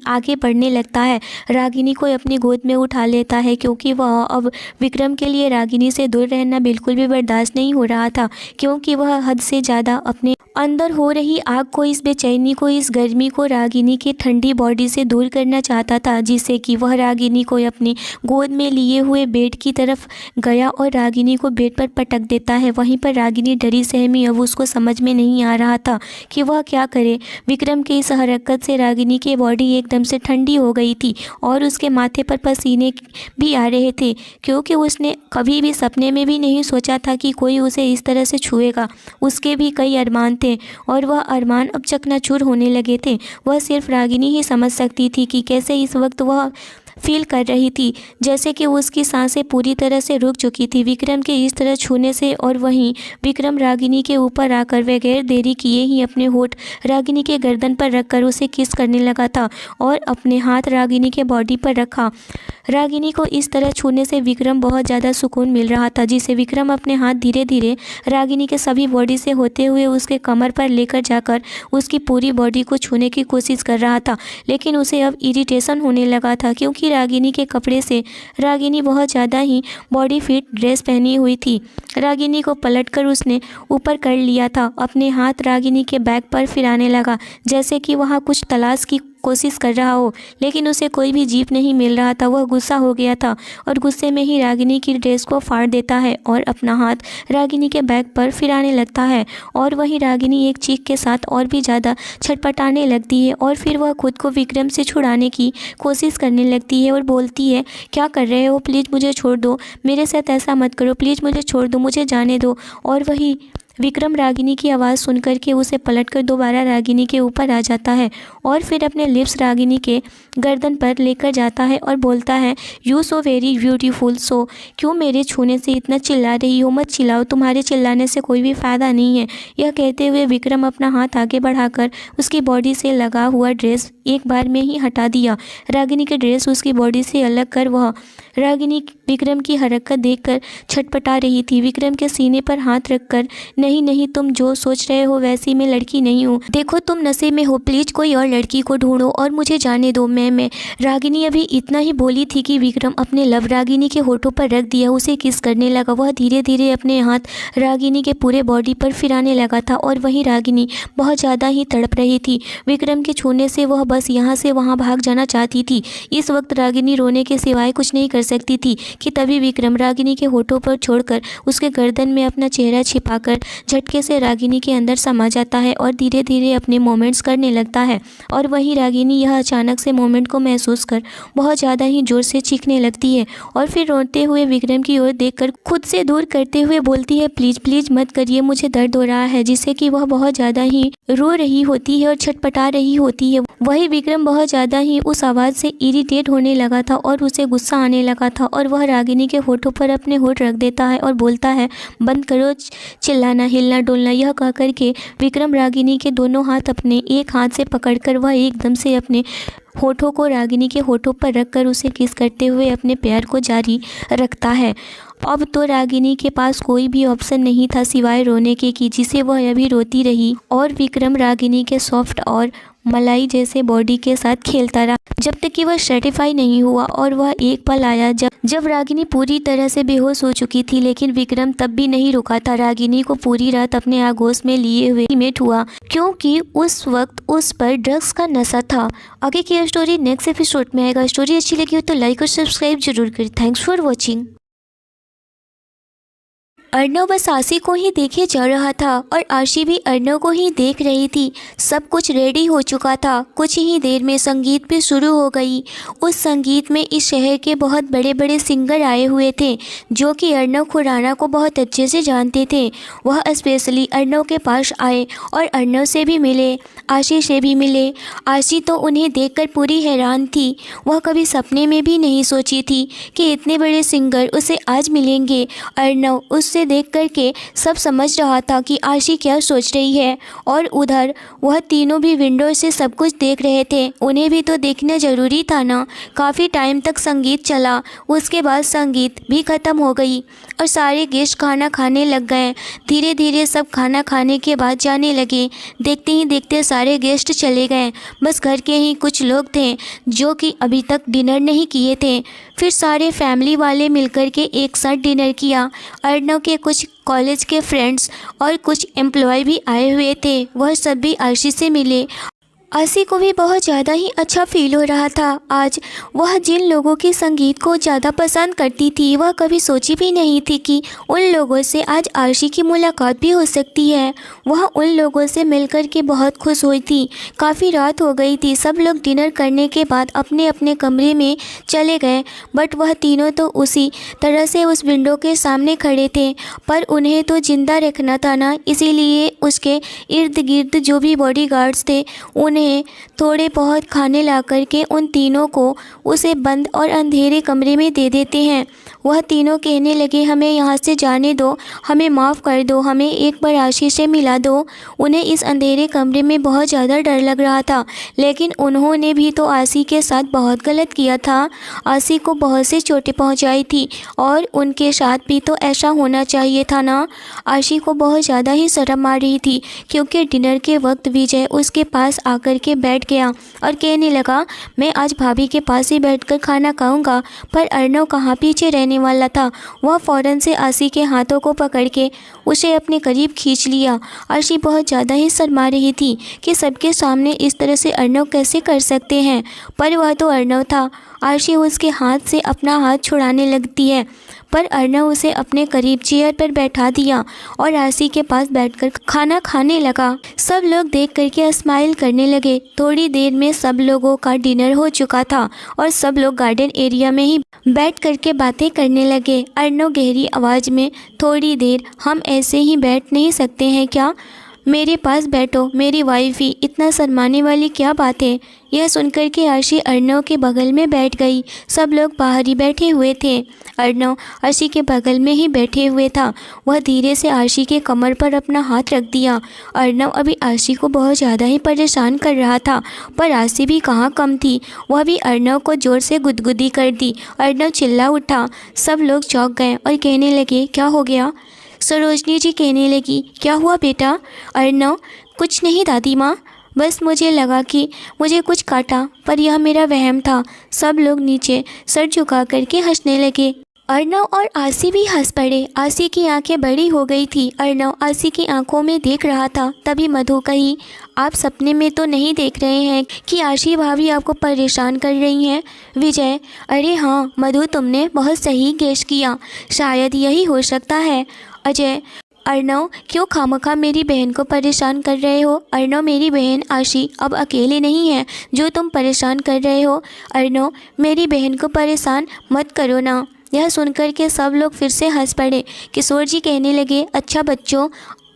आगे बढ़ने लगता है। रागिनी को अपनी गोद में उठा लेता है क्योंकि वह अब विक्रम के लिए रागिनी से दूर रहना बिल्कुल भी बर्दाश्त नहीं हो रहा था, क्योंकि वह हद से ज़्यादा अपने अंदर हो रही आग को, इस बेचैनी को, इस गर्मी को रागिनी की ठंडी बॉडी से दूर करना चाहता था, जिससे कि वह रागिनी को अपनी गोद में लिए हुए बेड की तरफ गया और रागिनी को बेड पर पटक देता है। वहीं पर रागिनी डरी सहमी, अब उसको समझ में नहीं आ रहा था कि वह क्या करे। विक्रम की इस हरकत से रागिनी की बॉडी एकदम से ठंडी हो गई थी और उसके माथे पर पसीने भी आ रहे थे, क्योंकि उसने कभी भी सपने में भी नहीं सोचा था कि कोई उसे इस तरह से छुएगा। उसके भी कई अरमान थे और वह अरमान अब चकनाचूर होने लगे थे। वह सिर्फ रागिनी ही समझ सकती थी कि कैसे इस वक्त वह फील कर रही थी, जैसे कि उसकी सांसें पूरी तरह से रुक चुकी थी विक्रम के इस तरह छूने से। और वहीं विक्रम रागिनी के ऊपर आकर बगैर देरी किए ही अपने होठ रागिनी के गर्दन पर रखकर उसे किस करने लगा था और अपने हाथ रागिनी के बॉडी पर रखा। रागिनी को इस तरह छूने से विक्रम बहुत ज़्यादा सुकून मिल रहा था, जिसे विक्रम अपने हाथ धीरे धीरे रागिनी के सभी बॉडी से होते हुए उसके कमर पर लेकर जाकर उसकी पूरी बॉडी को छूने की कोशिश कर रहा था। लेकिन उसे अब इरिटेशन होने लगा था, क्योंकि रागिनी के कपड़े से रागिनी बहुत ज़्यादा ही बॉडी फिट ड्रेस पहनी हुई थी। रागिनी को पलटकर उसने ऊपर कर लिया था, अपने हाथ रागिनी के बैक पर फिराने लगा, जैसे कि वहाँ कुछ तलाश की कोशिश कर रहा हो, लेकिन उसे कोई भी जीप नहीं मिल रहा था। वह गुस्सा हो गया था और गुस्से में ही रागिनी की ड्रेस को फाड़ देता है और अपना हाथ रागिनी के बैक पर फिराने लगता है। और वहीं रागिनी एक चीख के साथ और भी ज़्यादा छटपटाने लगती है और फिर वह खुद को विक्रम से छुड़ाने की कोशिश करने लगती है और बोलती है, क्या कर रहे हो, प्लीज़ मुझे छोड़ दो, मेरे साथ ऐसा मत करो, प्लीज़ मुझे छोड़ दो, मुझे जाने दो। और वही विक्रम रागिनी की आवाज़ सुनकर के उसे पलटकर दोबारा रागिनी के ऊपर आ जाता है और फिर अपने लिप्स रागिनी के गर्दन पर लेकर जाता है और बोलता है, यू सो वेरी ब्यूटीफुल, सो क्यों मेरे छूने से इतना चिल्ला रही हो, मत चिल्लाओ, तुम्हारे चिल्लाने से कोई भी फ़ायदा नहीं है। यह कहते हुए विक्रम अपना हाथ आगे बढ़ाकर उसकी बॉडी से लगा हुआ ड्रेस एक बार में ही हटा दिया। रागिनी के ड्रेस उसकी बॉडी से अलग कर वह रागिनी विक्रम की हरकत देखकर छटपटा रही थी। विक्रम के सीने पर हाथ रखकर, नहीं नहीं, तुम जो सोच रहे हो वैसी मैं लड़की नहीं हूँ, देखो तुम नशे में हो, प्लीज़ कोई और लड़की को ढूंढो और मुझे जाने दो। मैं रागिनी अभी इतना ही बोली थी कि विक्रम अपने लब रागिनी के होठों पर रख दिया, उसे किस करने लगा। वह धीरे धीरे अपने हाथ रागिनी के पूरे बॉडी पर फिराने लगा था और वहीं रागिनी बहुत ज़्यादा ही तड़प रही थी। विक्रम के छूने से वह बस यहाँ से वहाँ भाग जाना चाहती थी। इस वक्त रागिनी रोने के सिवाय कुछ नहीं कर सकती थी कि तभी विक्रम रागिनी के होठों पर छोड़कर उसके गर्दन में अपना चेहरा छिपाकर झटके से रागिनी के अंदर समा जाता है और धीरे धीरे अपने मोमेंट्स करने लगता है। और वहीं रागिनी यह अचानक से मोमेंट को महसूस कर बहुत ज़्यादा ही जोर से चीखने लगती है और फिर रोते हुए विक्रम की ओर देखकर खुद से दूर करते हुए बोलती है, प्लीज़ प्लीज़ मत करिए, मुझे दर्द हो रहा है, जिससे कि वह बहुत ज़्यादा ही रो रही होती है और छटपटा रही होती है। वही विक्रम बहुत ज़्यादा ही उस आवाज़ से इरिटेट होने लगा था और उसे गुस्सा आने लगा था और वह रागिनी के होठों पर अपने होठ रख देता है और बोलता है, बंद करो चिल्लाना, हिलना डोलना। यह कह करके विक्रम रागिनी के दोनों हाथ अपने एक हाथ से पकड़कर वह एकदम से अपने होठों को रागिनी के होठों पर रखकर उसे किस करते हुए अपने प्यार को जारी रखता है। अब तो रागिनी के पास कोई भी ऑप्शन नहीं था सिवाय रोने के, कि जिसे वह अभी रोती रही और विक्रम रागिनी के सॉफ्ट और मलाई जैसे बॉडी के साथ खेलता रहा जब तक कि वह सर्टिफाई नहीं हुआ। और वह एक पल आया जब रागिनी पूरी तरह से बेहोश हो चुकी थी, लेकिन विक्रम तब भी नहीं रुका था। रागिनी को पूरी रात अपने आगोश में लिए हुए मेट हुआ, क्योंकि उस वक्त उस पर ड्रग्स का नशा था। आगे की स्टोरी नेक्स्ट एपिसोड में आएगा। स्टोरी अच्छी लगी हो तो लाइक और सब्सक्राइब जरूर करें। Thanks for watching. अर्नव बस आशी को ही देखे जा रहा था और आशी भी अर्नव को ही देख रही थी। सब कुछ रेडी हो चुका था। कुछ ही देर में संगीत भी शुरू हो गई। उस संगीत में इस शहर के बहुत बड़े बड़े सिंगर आए हुए थे, जो कि अर्नव खुराना को बहुत अच्छे से जानते थे। वह स्पेशली अर्नव के पास आए और अर्नव से भी मिले, आशी से भी मिले। आशी तो उन्हें देखकर पूरी हैरान थी। वह कभी सपने में भी नहीं सोची थी कि इतने बड़े सिंगर उसे आज मिलेंगे। अर्नव उससे उसे देख करके सब समझ रहा था कि आशी क्या सोच रही है। और उधर वह तीनों भी विंडो से सब कुछ देख रहे थे। उन्हें भी तो देखना ज़रूरी था ना। काफ़ी टाइम तक संगीत चला, उसके बाद संगीत भी ख़त्म हो गई और सारे गेस्ट खाना खाने लग गए। धीरे धीरे सब खाना खाने के बाद जाने लगे। देखते ही देखते सारे गेस्ट चले गए। बस घर के ही कुछ लोग थे जो कि अभी तक डिनर नहीं किए थे। फिर सारे फैमिली वाले मिलकर के एक साथ डिनर किया। अर्णव के कुछ कॉलेज के फ्रेंड्स और कुछ एम्प्लॉय भी आए हुए थे। वह सब भी आशी से मिले। आशी को भी बहुत ज़्यादा ही अच्छा फील हो रहा था। आज वह जिन लोगों के संगीत को ज़्यादा पसंद करती थी, वह कभी सोची भी नहीं थी कि उन लोगों से आज आशी की मुलाकात भी हो सकती है। वह उन लोगों से मिलकर के बहुत खुश हुई थी। काफ़ी रात हो गई थी। सब लोग डिनर करने के बाद अपने अपने कमरे में चले गए, बट वह तीनों तो उसी तरह से उस विंडो के सामने खड़े थे। पर उन्हें तो ज़िंदा रखना था ना, इसीलिए उसके इर्द गिर्द जो भी बॉडीगार्ड्स थे उन्हें थोड़े बहुत खाने ला करके उन तीनों को उसे बंद और अंधेरे कमरे में दे देते हैं। वह तीनों कहने लगे, हमें यहाँ से जाने दो, हमें माफ़ कर दो, हमें एक बार आशी से मिला दो। उन्हें इस अंधेरे कमरे में बहुत ज़्यादा डर लग रहा था, लेकिन उन्होंने भी तो आशी के साथ बहुत गलत किया था। आशी को बहुत सी चोटें पहुँचाई थी और उनके साथ भी तो ऐसा होना चाहिए था ना। आशी को बहुत ज़्यादा ही शर्म आ रही थी, क्योंकि डिनर के वक्त विजय उसके पास आकर के बैठ गया और कहने लगा, मैं आज भाभी के पास ही बैठकर खाना खाऊंगा। पर अर्णव कहाँ पीछे रहने वाला था। वह फ़ौरन से आशी के हाथों को पकड़ के उसे अपने करीब खींच लिया। आशी बहुत ज़्यादा ही शर्मा रही थी कि सबके सामने इस तरह से अर्णव कैसे कर सकते हैं, पर वह तो अर्णव था। आशी उसके हाथ से अपना हाथ छुड़ाने लगती है, पर अर्णव उसे अपने करीब चेयर पर बैठा दिया और आशी के पास बैठकर खाना खाने लगा। सब लोग देख करके स्माइल करने लगे। थोड़ी देर में सब लोगों का डिनर हो चुका था और सब लोग गार्डन एरिया में ही बैठ करके बातें करने लगे। अर्णव गहरी आवाज़ में, थोड़ी देर हम ऐसे ही बैठ नहीं सकते हैं क्या? मेरे पास बैठो, मेरी वाइफ ही, इतना शर्माने वाली क्या बात है? यह सुनकर के आशी अर्णव के बगल में बैठ गई। सब लोग बाहर ही बैठे हुए थे। अर्णव आशी के बगल में ही बैठे हुए था। वह धीरे से आशी के कमर पर अपना हाथ रख दिया। अर्णव अभी आशी को बहुत ज़्यादा ही परेशान कर रहा था, पर आशी भी कहाँ कम थी। वह भी अर्णव को ज़ोर से गुदगुदी कर दी। अर्णव चिल्ला उठा। सब लोग चौंक गए और कहने लगे, क्या हो गया? सरोजनी जी कहने लगी, क्या हुआ बेटा? अर्णव, कुछ नहीं दादी माँ, बस मुझे लगा कि मुझे कुछ काटा, पर यह मेरा वहम था। सब लोग नीचे सर झुका करके हंसने लगे। अर्णव और आशी भी हंस पड़े। आशी की आंखें बड़ी हो गई थी। अर्णव आशी की आंखों में देख रहा था। तभी मधु कही, आप सपने में तो नहीं देख रहे हैं कि आशी भाभी आपको परेशान कर रही हैं? विजय, अरे हाँ मधु, तुमने बहुत सही गेस किया, शायद यही हो सकता है। अजय, अर्णव, क्यों खामखा मेरी बहन को परेशान कर रहे हो? अर्णव, मेरी बहन आशी अब अकेले नहीं है जो तुम परेशान कर रहे हो। अर्णव, मेरी बहन को परेशान मत करो ना। यह सुनकर के सब लोग फिर से हंस पड़े। किशोर जी कहने लगे, अच्छा बच्चों,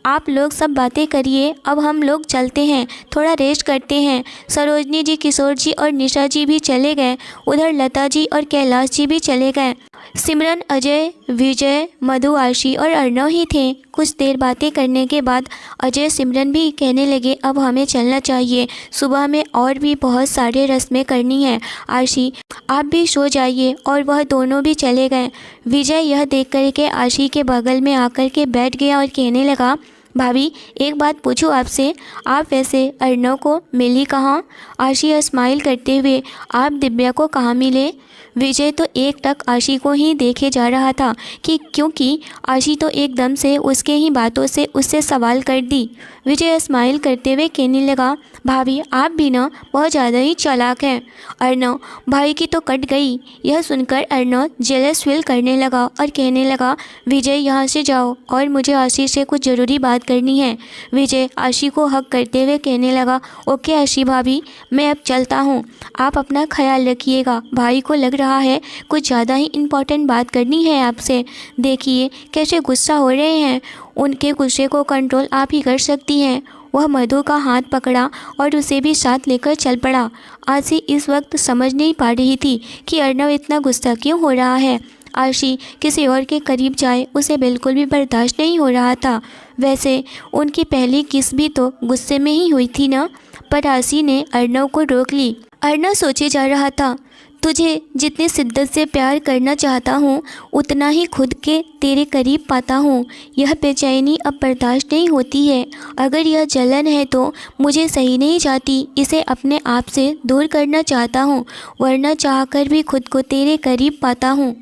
आप लोग सब बातें करिए, अब हम लोग चलते हैं, थोड़ा रेस्ट करते हैं। सरोजनी जी, किशोर जी और निशा जी भी चले गए। उधर लता जी और कैलाश जी भी चले गए। सिमरन, अजय, विजय, मधु, आशी और अर्णव ही थे। कुछ देर बातें करने के बाद अजय सिमरन भी कहने लगे, अब हमें चलना चाहिए, सुबह में और भी बहुत सारे रस्में करनी हैं। आशी, आप भी सो जाइए। और वह दोनों भी चले गए। विजय यह देख कर के आशी के बगल में आकर के बैठ गया और कहने लगा, भाभी एक बात पूछूं आपसे, आप वैसे अर्णव को मिली कहाँ? आशी स्माइल करते हुए, आप दिव्या को कहाँ मिले? विजय तो एक टक आशी को ही देखे जा रहा था कि क्योंकि आशी तो एकदम से उसके ही बातों से उससे सवाल कर दी। विजय स्माइल करते हुए कहने लगा, भाभी आप भी ना बहुत ज़्यादा ही चालाक हैं। अर्णव, भाई की तो कट गई। यह सुनकर अर्णव जेलस फील करने लगा और कहने लगा, विजय यहाँ से जाओ और मुझे आशी से कुछ ज़रूरी बात करनी है। विजय आशी को हक करते हुए कहने लगा, ओके आशी भाभी, मैं अब चलता हूँ, आप अपना ख्याल रखिएगा। भाई को लग रहा है कुछ ज़्यादा ही इम्पोर्टेंट बात करनी है आपसे। देखिए कैसे गुस्सा हो रहे हैं, उनके गुस्से को कंट्रोल आप ही कर सकती हैं। वह मधु का हाथ पकड़ा और उसे भी साथ लेकर चल पड़ा। आशी इस वक्त समझ नहीं पा रही थी कि अर्णव इतना गुस्सा क्यों हो रहा है। आशी किसी और के करीब जाए उसे बिल्कुल भी बर्दाश्त नहीं हो रहा था। वैसे उनकी पहली किस भी तो गुस्से में ही हुई थी ना, पर आशी ने अर्नव को रोक ली। अर्नव सोचे जा रहा था, तुझे जितनी शिद्दत से प्यार करना चाहता हूँ उतना ही खुद के तेरे करीब पाता हूँ। यह बेचैनी अब बर्दाश्त नहीं होती है। अगर यह जलन है तो मुझे सही नहीं जाती, इसे अपने आप से दूर करना चाहता हूँ, वरना चाहकर भी खुद को तेरे करीब पाता हूँ।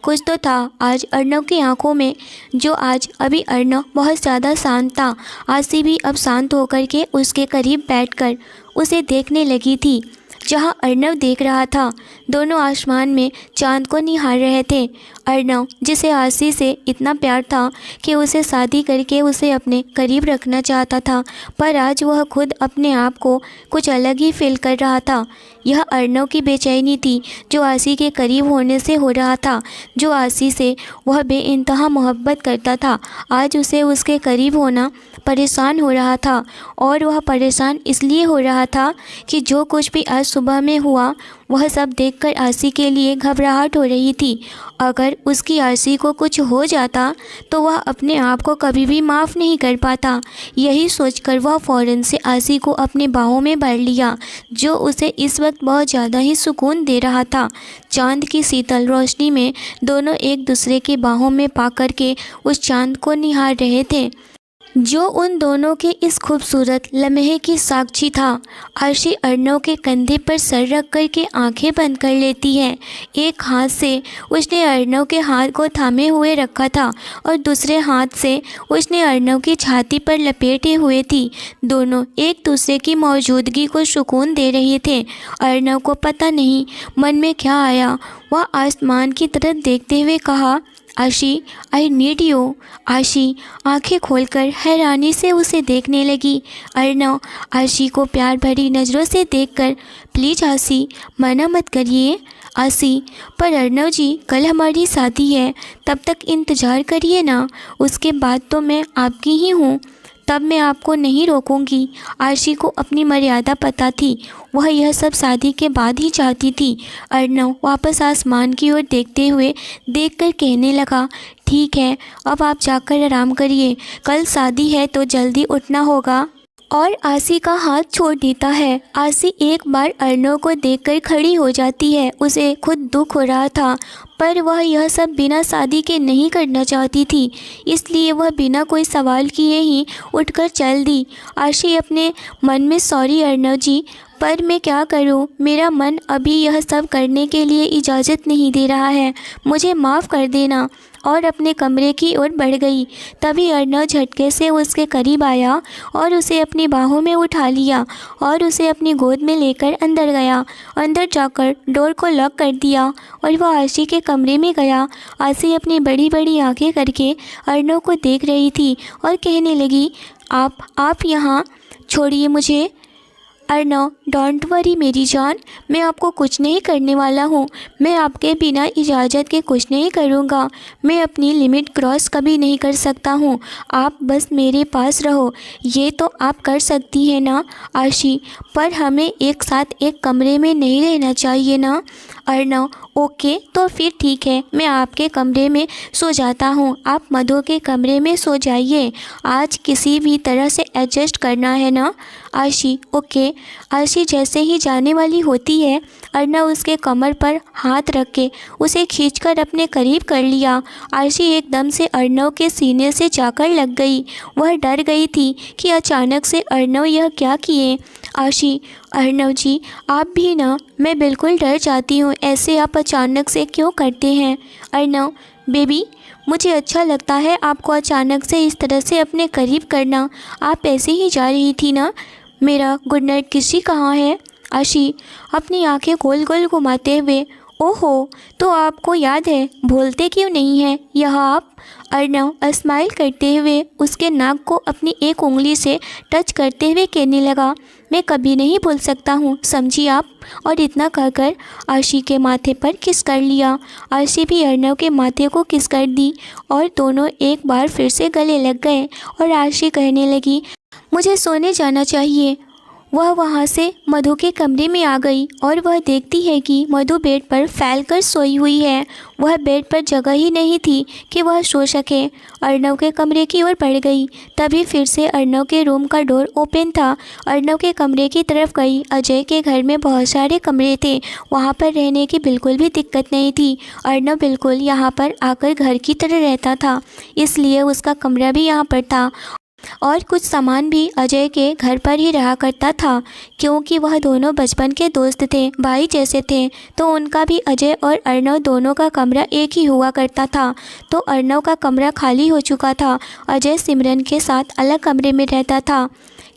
कुछ तो था आज अर्नव की आंखों में, जो आज अभी अर्नव बहुत ज़्यादा शांत था। आशी भी अब शांत होकर के उसके करीब बैठकर उसे देखने लगी थी। जहाँ अर्नव देख रहा था, दोनों आसमान में चांद को निहार रहे थे। अर्नव, जिसे आशी से इतना प्यार था कि उसे शादी करके उसे अपने करीब रखना चाहता था, पर आज वह खुद अपने आप को कुछ अलग ही फील कर रहा था। यह अर्नव की बेचैनी थी जो आशी के करीब होने से हो रहा था। जो आशी से वह बेइंतहा मोहब्बत करता था, आज उसे उसके करीब होना परेशान हो रहा था। और वह परेशान इसलिए हो रहा था कि जो कुछ भी आज सुबह में हुआ वह सब देखकर आशी के लिए घबराहट हो रही थी। अगर उसकी आशी को कुछ हो जाता तो वह अपने आप को कभी भी माफ़ नहीं कर पाता। यही सोचकर वह फ़ौरन से आशी को अपने बाहों में भर लिया, जो उसे इस वक्त बहुत ज़्यादा ही सुकून दे रहा था। चांद की शीतल रोशनी में दोनों एक दूसरे की बाहों में पा कर के उस चांद को निहार रहे थे, जो उन दोनों के इस खूबसूरत लम्हे की साक्षी था। आशी अर्नव के कंधे पर सर रख कर के आंखें बंद कर लेती है। एक हाथ से उसने अर्नव के हाथ को थामे हुए रखा था और दूसरे हाथ से उसने अर्नव की छाती पर लपेटे हुए थी। दोनों एक दूसरे की मौजूदगी को सुकून दे रहे थे। अर्नव को पता नहीं मन में क्या आया, वह आसमान की तरफ देखते हुए कहा, आशी, आई नीड यू। आशी आंखें खोलकर हैरानी से उसे देखने लगी। अर्नव आशी को प्यार भरी नज़रों से देखकर, प्लीज़ आशी, मना मत करिए। आशी, पर अर्नव जी, कल हमारी शादी है, तब तक इंतज़ार करिए ना, उसके बाद तो मैं आपकी ही हूँ, तब मैं आपको नहीं रोकूंगी। आशी को अपनी मर्यादा पता थी, वह यह सब शादी के बाद ही चाहती थी। अर्नव वापस आसमान की ओर देखते हुए देखकर कहने लगा, ठीक है, अब आप जाकर आराम करिए, कल शादी है तो जल्दी उठना होगा। और आशी का हाथ छोड़ देता है। आशी एक बार अर्नव को देखकर खड़ी हो जाती है। उसे खुद दुख हो रहा था, पर वह यह सब बिना शादी के नहीं करना चाहती थी, इसलिए वह बिना कोई सवाल किए ही उठकर चल दी। आशी अपने मन में, सॉरी अर्नव जी, पर मैं क्या करूं, मेरा मन अभी यह सब करने के लिए इजाज़त नहीं दे रहा है, मुझे माफ़ कर देना, और अपने कमरे की ओर बढ़ गई। तभी अर्नव झटके से उसके करीब आया और उसे अपनी बाहों में उठा लिया और उसे अपनी गोद में लेकर अंदर गया। अंदर जाकर डोर को लॉक कर दिया और वह आशी के कमरे में गया। आशी अपनी बड़ी बड़ी आंखें करके अर्नव को देख रही थी और कहने लगी, आप यहाँ छोड़िए मुझे। अर्नव, डोंट वरी मेरी जान, मैं आपको कुछ नहीं करने वाला हूँ, मैं आपके बिना इजाज़त के कुछ नहीं करूँगा, मैं अपनी लिमिट क्रॉस कभी नहीं कर सकता हूँ, आप बस मेरे पास रहो। ये तो आप कर सकती हैं ना आशी, पर हमें एक साथ एक कमरे में नहीं रहना चाहिए ना। अर्नव, ओके, तो फिर ठीक है, मैं आपके कमरे में सो जाता हूँ, आप मधु के कमरे में सो जाइए, आज किसी भी तरह से एडजस्ट करना है ना। आशी, ओके। आशी जैसे ही जाने वाली होती है, अर्नव उसके कमर पर हाथ रख के उसे खींचकर अपने करीब कर लिया। आशी एकदम से अर्नव के सीने से जाकर लग गई। वह डर गई थी कि अचानक से अर्नव यह क्या किए। आशी, अर्नव जी, आप भी ना, मैं बिल्कुल डर जाती हूँ, ऐसे आप अचानक से क्यों करते हैं। अर्नव, बेबी, मुझे अच्छा लगता है आपको अचानक से इस तरह से अपने करीब करना, आप ऐसे ही जा रही थी ना। मेरा गुड नाइट किसी कहाँ है। आशी अपनी आंखें गोल गोल घुमाते हुए, ओहो, तो आपको याद है, भूलते क्यों नहीं हैं यह आप। अर्नव स्माइल करते हुए उसके नाक को अपनी एक उंगली से टच करते हुए कहने लगा, मैं कभी नहीं भूल सकता हूँ, समझी आप। और इतना कहकर आशी के माथे पर किस कर लिया। आशी भी अर्नव के माथे को किस कर दी और दोनों एक बार फिर से गले लग गए। और आशी कहने लगी, मुझे सोने जाना चाहिए। वह वहाँ से मधु के कमरे में आ गई और वह देखती है कि मधु बेड पर फैलकर सोई हुई है। वह बेड पर जगह ही नहीं थी कि वह सो सके। अर्नव के कमरे की ओर बढ़ गई। तभी फिर से अर्नव के रूम का डोर ओपन था। अर्नव के कमरे की तरफ गई। अजय के घर में बहुत सारे कमरे थे, वहाँ पर रहने की बिल्कुल भी दिक्कत नहीं थी। अर्नव बिल्कुल यहाँ पर आकर घर की तरह रहता था, इसलिए उसका कमरा भी यहाँ पर था और कुछ सामान भी अजय के घर पर ही रहा करता था। क्योंकि वह दोनों बचपन के दोस्त थे, भाई जैसे थे, तो उनका भी अजय और अर्नव दोनों का कमरा एक ही हुआ करता था। तो अर्नव का कमरा खाली हो चुका था। अजय सिमरन के साथ अलग कमरे में रहता था,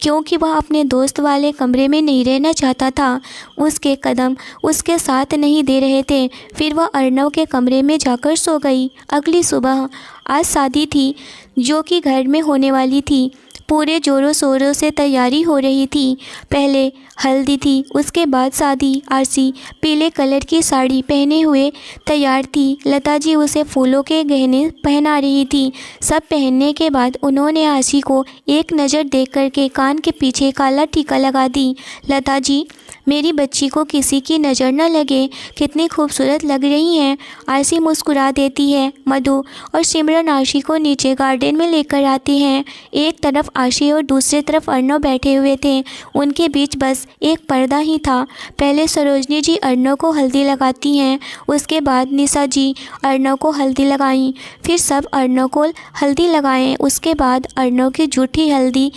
क्योंकि वह अपने दोस्त वाले कमरे में नहीं रहना चाहता था। उसके कदम उसके साथ नहीं दे रहे थे। फिर वह अर्नव के कमरे में जाकर सो गई। अगली सुबह आज शादी थी जो कि घर में होने वाली थी। पूरे जोरों शोरों से तैयारी हो रही थी। पहले हल्दी थी, उसके बाद शादी। आरसी पीले कलर की साड़ी पहने हुए तैयार थी। लता जी उसे फूलों के गहने पहना रही थी। सब पहनने के बाद उन्होंने आरसी को एक नज़र देख करके कान के पीछे काला टीका लगा दी। लता जी, मेरी बच्ची को किसी की नज़र न लगे, कितनी खूबसूरत लग रही हैं। आरसी मुस्कुरा देती है। मधु और सिमरन आरसी को नीचे गार्डन में लेकर आते हैं। एक तरफ आरसी और दूसरी तरफ अर्नव बैठे हुए थे। उनके बीच बस एक पर्दा ही था। पहले सरोजनी जी अर्नव को हल्दी लगाती हैं, उसके बाद निशा जी अर्नव को हल्दी लगाईं। फिर सब अर्नव को हल्दी लगाएं, उसके बाद अर्नव की जूठी हल्दी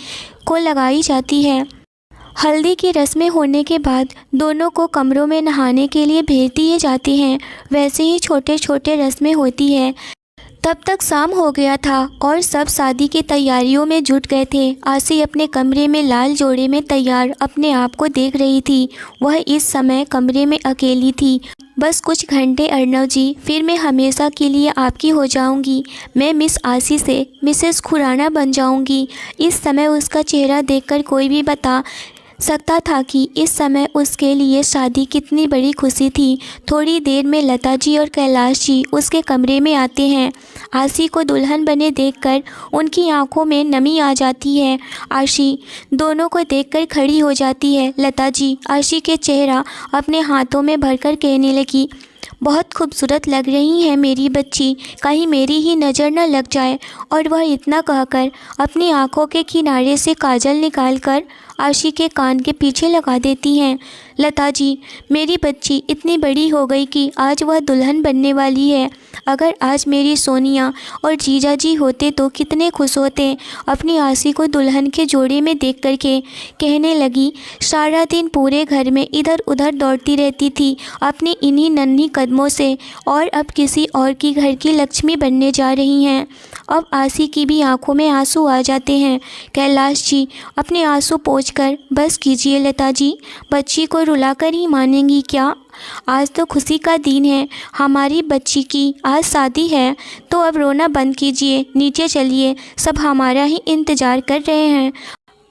को लगाई जाती है। हल्दी की रस्में होने के बाद दोनों को कमरों में नहाने के लिए भेज दिए जाते हैं। वैसे ही छोटे छोटे रस्में होती है। तब तक शाम हो गया था और सब शादी की तैयारियों में जुट गए थे। आरसी अपने कमरे में लाल जोड़े में तैयार अपने आप को देख रही थी। वह इस समय कमरे में अकेली थी। बस कुछ घंटे अर्नव जी, फिर मैं हमेशा के लिए आपकी हो जाऊंगी। मैं मिस आरसी से मिसेस खुराना बन जाऊंगी। इस समय उसका चेहरा देखकर कोई भी बता सकता था कि इस समय उसके लिए शादी कितनी बड़ी खुशी थी। थोड़ी देर में लता जी और कैलाश जी उसके कमरे में आते हैं। आरसी को दुल्हन बने देखकर उनकी आंखों में नमी आ जाती है। आरसी दोनों को देखकर खड़ी हो जाती है। लता जी आरसी के चेहरा अपने हाथों में भरकर कहने लगी, बहुत खूबसूरत लग रही है मेरी बच्ची, कहीं मेरी ही नज़र न लग जाए। और वह इतना कहकर अपनी आंखों के किनारे से काजल निकालकर आरसी के कान के पीछे लगा देती हैं। लता जी, मेरी बच्ची इतनी बड़ी हो गई कि आज वह दुल्हन बनने वाली है। अगर आज मेरी सोनिया और जीजा जी होते तो कितने खुश होते। अपनी आरसी को दुल्हन के जोड़े में देख करके कहने लगी, सारा दिन पूरे घर में इधर उधर दौड़ती रहती थी अपनी इन्हीं नन्ही कदमों से, और अब किसी और की घर की लक्ष्मी बनने जा रही हैं। अब आरसी की भी आंखों में आंसू आ जाते हैं। कैलाश जी अपने आंसू पोंछकर, बस कीजिए लता जी, बच्ची को रुलाकर ही मानेंगी क्या? आज तो खुशी का दिन है, हमारी बच्ची की आज शादी है, तो अब रोना बंद कीजिए, नीचे चलिए, सब हमारा ही इंतज़ार कर रहे हैं।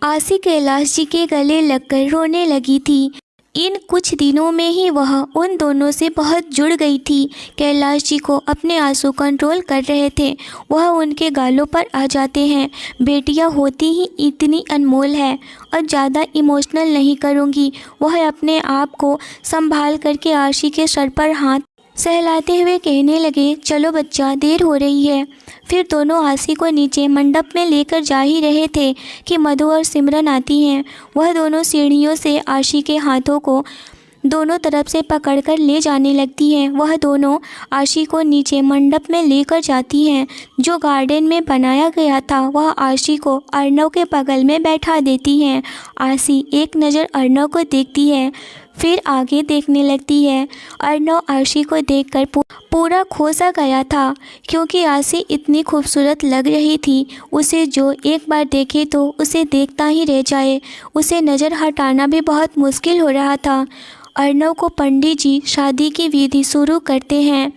आरसी कैलाश जी के गले लगकर रोने लगी थी। इन कुछ दिनों में ही वह उन दोनों से बहुत जुड़ गई थी। कैलाश जी को अपने आंसू कंट्रोल कर रहे थे। वह उनके गालों पर आ जाते हैं। बेटियां होती ही इतनी अनमोल है, और ज़्यादा इमोशनल नहीं करूँगी। वह अपने आप को संभाल करके आरसी के सर पर हाथ सहलाते हुए कहने लगे, चलो बच्चा, देर हो रही है। फिर दोनों आरसी को नीचे मंडप में लेकर जा ही रहे थे कि मधु और सिमरन आती हैं। वह दोनों सीढ़ियों से आरसी के हाथों को दोनों तरफ से पकड़कर ले जाने लगती हैं। वह दोनों आरसी को नीचे मंडप में लेकर जाती हैं जो गार्डन में बनाया गया था। वह आरसी को अर्नव के बगल में बैठा देती हैं। आरसी एक नज़र अर्नव को देखती है, फिर आगे देखने लगती है। अर्नव आरसी को देखकर पूरा खो सा गया था, क्योंकि आरसी इतनी खूबसूरत लग रही थी। उसे जो एक बार देखे तो उसे देखता ही रह जाए। उसे नज़र हटाना भी बहुत मुश्किल हो रहा था। अर्नव को पंडित जी शादी की विधि शुरू करते हैं।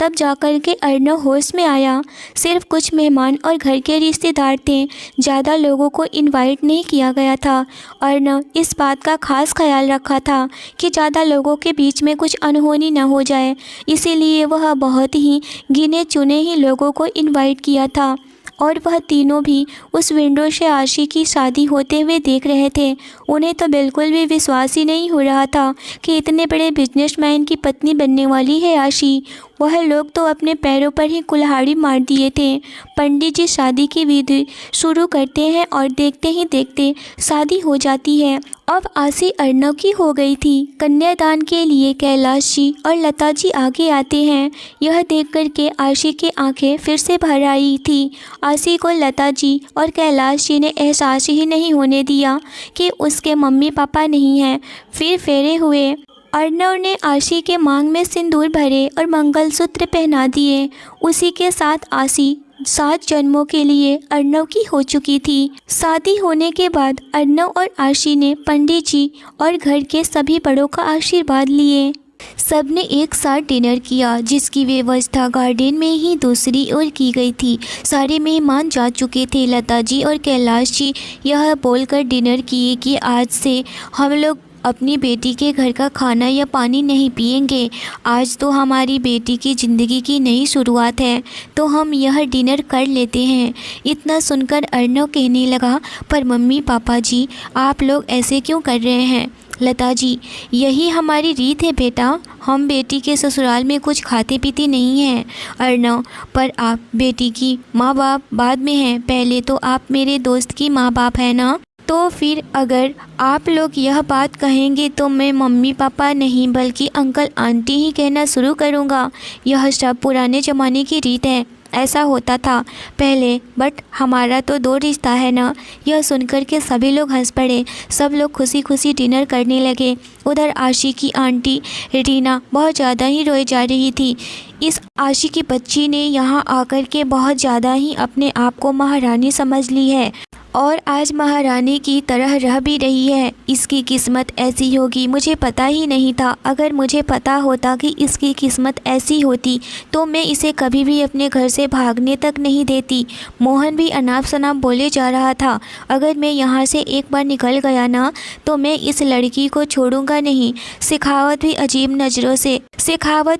तब जाकर के अर्नव होश में आया। सिर्फ कुछ मेहमान और घर के रिश्तेदार थे, ज़्यादा लोगों को इनवाइट नहीं किया गया था। अर्नव इस बात का खास ख्याल रखा था कि ज़्यादा लोगों के बीच में कुछ अनहोनी न हो जाए, इसीलिए वह बहुत ही गिने चुने ही लोगों को इनवाइट किया था। और वह तीनों भी उस विंडो से आशी की शादी होते हुए देख रहे थे। उन्हें तो बिल्कुल भी विश्वास ही नहीं हो रहा था कि इतने बड़े बिजनेसमैन की पत्नी बनने वाली है आशी। वह लोग तो अपने पैरों पर ही कुल्हाड़ी मार दिए थे। पंडित जी शादी की विधि शुरू करते हैं और देखते ही देखते शादी हो जाती है। अब आशी अर्नव की हो गई थी। कन्यादान के लिए कैलाश जी और लता जी आगे आते हैं। यह देख कर के आशी की आंखें फिर से भर आई थी। आशी को लता जी और कैलाश जी ने एहसास ही नहीं होने दिया कि उसके मम्मी पापा नहीं हैं। फिर फेरे हुए। अर्नव ने आशी के मांग में सिंदूर भरे और मंगलसूत्र पहना दिए। उसी के साथ आशी 7 जन्मों के लिए अर्नव की हो चुकी थी। शादी होने के बाद अर्नव और आशी ने पंडित जी और घर के सभी बड़ों का आशीर्वाद लिए। सबने एक साथ डिनर किया, जिसकी व्यवस्था गार्डन में ही दूसरी ओर की गई थी। सारे मेहमान जा चुके थे। लता जी और कैलाश जी यह बोलकर डिनर किए कि आज से हम लोग अपनी बेटी के घर का खाना या पानी नहीं पिएंगे। आज तो हमारी बेटी की ज़िंदगी की नई शुरुआत है, तो हम यह डिनर कर लेते हैं। इतना सुनकर अर्नव कहने लगा, पर मम्मी पापा जी, आप लोग ऐसे क्यों कर रहे हैं? लता जी, यही हमारी रीत है बेटा, हम बेटी के ससुराल में कुछ खाते पीते नहीं हैं। अर्नव, पर आप बेटी की माँ बाप बाद में हैं, पहले तो आप मेरे दोस्त की माँ बाप है ना। तो फिर अगर आप लोग यह बात कहेंगे तो मैं मम्मी पापा नहीं बल्कि अंकल आंटी ही कहना शुरू करूँगा। यह सब पुराने ज़माने की रीत है, ऐसा होता था पहले, बट हमारा तो 2 रिश्ता है ना। यह सुनकर के सभी लोग हंस पड़े। सब लोग खुशी खुशी डिनर करने लगे। उधर आशी की आंटी रीना बहुत ज़्यादा ही रोए जा रही थी। इस आशी की बच्ची ने यहाँ आकर के बहुत ज़्यादा ही अपने आप को महारानी समझ ली है और आज महारानी की तरह रह भी रही है। इसकी किस्मत ऐसी होगी, मुझे पता ही नहीं था। अगर मुझे पता होता कि इसकी किस्मत ऐसी होती तो मैं इसे कभी भी अपने घर से भागने तक नहीं देती। मोहन भी अनाप शनाप बोले जा रहा था, अगर मैं यहाँ से एक बार निकल गया ना तो मैं इस लड़की को छोड़ूंगा नहीं। शेखावत